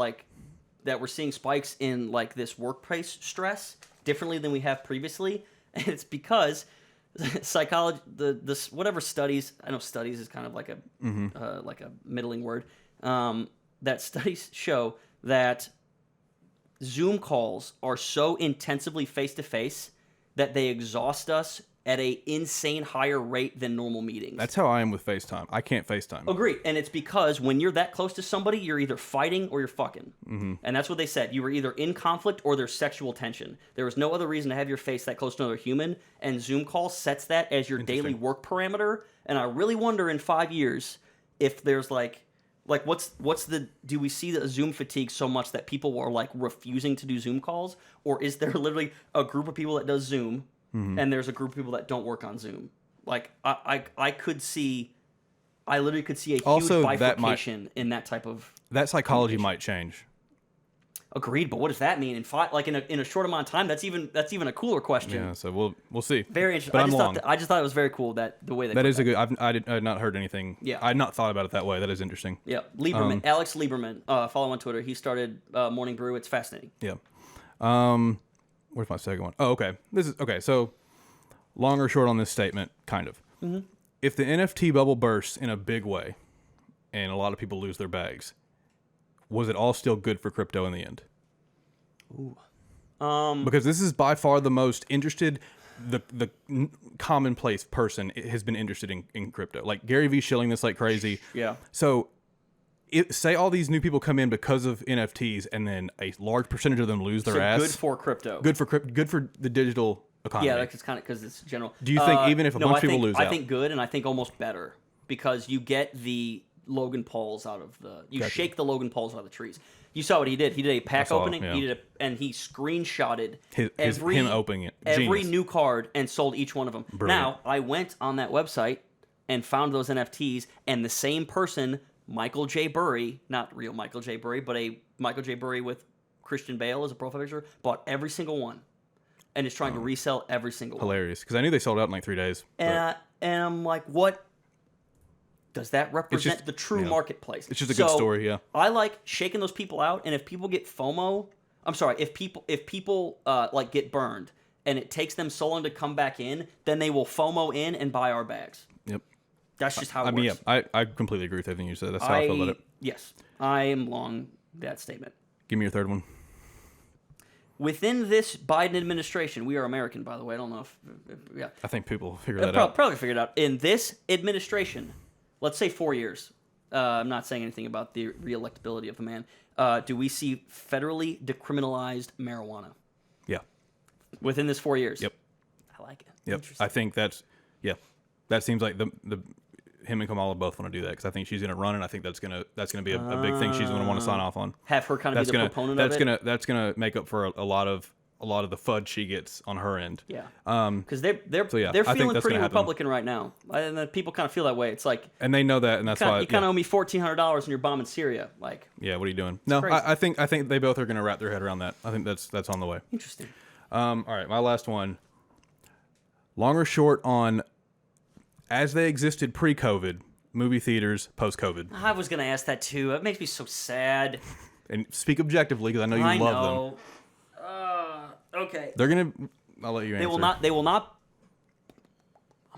we're seeing spikes in like this workplace stress differently than we have previously, and it's because psychology, whatever studies, I know studies is kind of like a middling word, that studies show that Zoom calls are so intensively face-to-face that they exhaust us at a insane higher rate than normal meetings. That's how I am with FaceTime. I can't FaceTime. Agreed. And it's because when you're that close to somebody, you're either fighting or you're fucking. Mm-hmm. And that's what they said. You were either in conflict or there's sexual tension. There was no other reason to have your face that close to another human. And Zoom call sets that as your daily work parameter. And I really wonder in 5 years if there's like what's the, do we see the Zoom fatigue so much that people are like refusing to do Zoom calls? Or is there literally a group of people that does Zoom and there's a group of people that don't work on Zoom? Like I literally could see a huge Also, bifurcation in that type of. That psychology might change. Agreed, but what does that mean in in a short amount of time? That's even a cooler question. Yeah, so we'll see. Very interesting. But I just thought it was very cool that the way they. That is a good. I had not heard anything. Yeah. I had not thought about it that way. That is interesting. Yeah, Lieberman, Alex Lieberman, follow on Twitter. He started Morning Brew. It's fascinating. Yeah. Where's my second one? Oh, okay. This is okay. So, long or short on this statement, kind of. Mm-hmm. If the NFT bubble bursts in a big way, and a lot of people lose their bags, was it all still good for crypto in the end? Ooh. Because this is by far the most interested, the commonplace person has been interested in crypto. Like Gary Vee shilling this like crazy. Yeah. So, say all these new people come in because of NFTs, and then a large percentage of them lose their ass. Good for crypto. Good for the digital economy. Yeah, that's kind of because it's general. Do you think even if a bunch of people lose out? I think good, and I think almost better because you get the Logan Pauls out of the. You shake the Logan Pauls out of the trees. You saw what he did. He did a pack opening. Yeah. And he screenshotted him opening it. Every Genius. new card and sold each one of them. Brilliant. Now I went on that website and found those NFTs, and the same person, Michael J. Burry, not real Michael J. Burry, but a Michael J. Burry with Christian Bale as a profile picture, bought every single one, and is trying to resell every single one. Hilarious, because I knew they sold out in like 3 days. And I'm like, what? Does that represent the true marketplace? It's just a good story, yeah. I like shaking those people out, and if people get FOMO, I'm sorry, if people like get burned, and it takes them so long to come back in, then they will FOMO in and buy our bags. Yep. That's just how it works. I mean, yeah, I completely agree with everything you said. That's how I feel about it. Yes, I am long that statement. Give me your third one. Within this Biden administration, we are American, by the way. I don't know if yeah. I think people figure that out. Probably figured out. In this administration, let's say 4 years. I'm not saying anything about the reelectability of the man. Do we see federally decriminalized marijuana? Yeah. Within this 4 years? Yep. I like it. Yep. I think that seems like the him and Kamala both want to do that because I think she's going to run, and I think that's gonna be a big thing she's going to want to sign off on. Have her kind of be the proponent of it. That's gonna make up for a lot of the fudge she gets on her end. Yeah. Because they're feeling pretty Republican right now, and then people kind of feel that way. It's like, and they know that, and that's why you kind of owe me $1,400 and you're bombing Syria. Like, yeah, what are you doing? No, I think they both are going to wrap their head around that. I think that's on the way. Interesting. All right, my last one. Long or short on, as they existed pre-COVID, movie theaters post-COVID. I was going to ask that too. It makes me so sad. And speak objectively because I know you love them. Okay. They're gonna. I'll let you answer. They will not.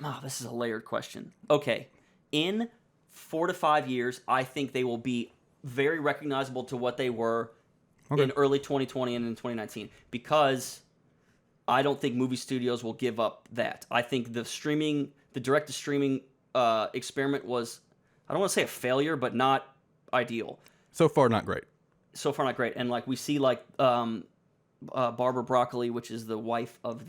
Oh, this is a layered question. Okay, in 4 to 5 years, I think they will be very recognizable to what they were in early 2020 and in 2019 because I don't think movie studios will give up that. I think the direct to streaming experiment was, I don't want to say a failure, but not ideal. So far, not great. And like we see, like Barbara Broccoli, which is the wife of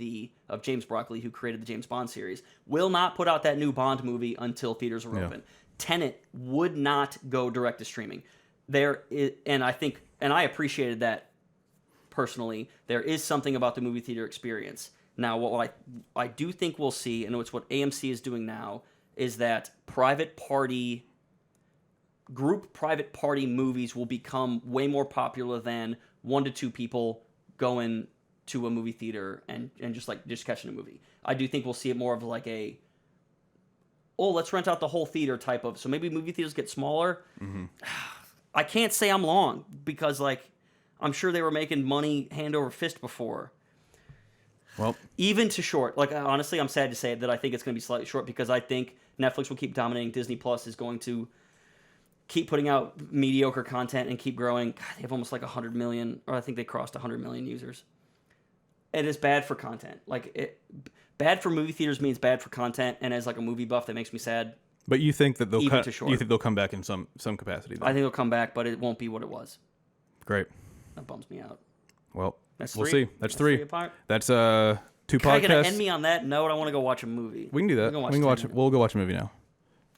James Broccoli, who created the James Bond series, will not put out that new Bond movie until theaters are open. Tenet would not go direct to streaming. And I appreciated that personally. There is something about the movie theater experience. Now, what I do think we'll see, and it's what AMC is doing now, is that group private party movies will become way more popular than 1 to 2 people going to a movie theater and just catching a movie. I do think we'll see it more of like let's rent out the whole theater type of. So maybe movie theaters get smaller. Mm-hmm. I can't say I'm long because like I'm sure they were making money hand over fist before. Well, even to short. Like honestly, I'm sad to say that I think it's going to be slightly short because I think Netflix will keep dominating. Disney Plus is going to keep putting out mediocre content and keep growing. God, they have almost like 100 million, or I think they crossed 100 million users. it is bad for content. Bad for movie theaters means bad for content, and as like a movie buff, that makes me sad. But you think that they'll Even cut? to short. You think they'll come back in some capacity? Then? I think it'll come back, but it won't be what it was. Great. That bums me out. Well, That's we'll three? see. That's three. apart? That's 2 Kinda podcasts. gonna end me on that note. I want to go watch a movie. We can do that. We We can watch. 10. We'll go watch a movie now.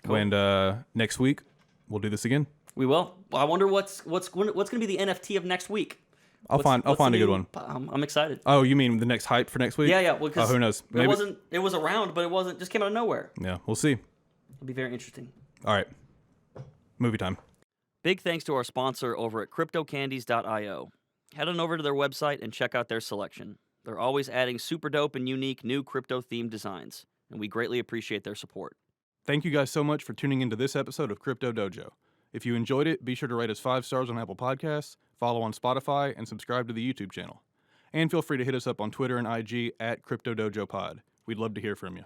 Cool. And next week we'll do this again. We will. Well, I wonder what's going to be the NFT of next week. I'll find a good one. I'm excited. Oh, you mean the next hype for next week? Yeah. Well, who knows? Maybe. It was around, but it wasn't. Just came out of nowhere. Yeah, we'll see. It'll be very interesting. All right. Movie time. Big thanks to our sponsor over at CryptoCandies.io. Head on over to their website and check out their selection. They're always adding super dope and unique new crypto-themed designs, and we greatly appreciate their support. Thank you guys so much for tuning into this episode of Crypto Dojo. If you enjoyed it, be sure to rate us 5 stars on Apple Podcasts, follow on Spotify, and subscribe to the YouTube channel. And feel free to hit us up on Twitter and IG at Crypto Dojo Pod. We'd love to hear from you.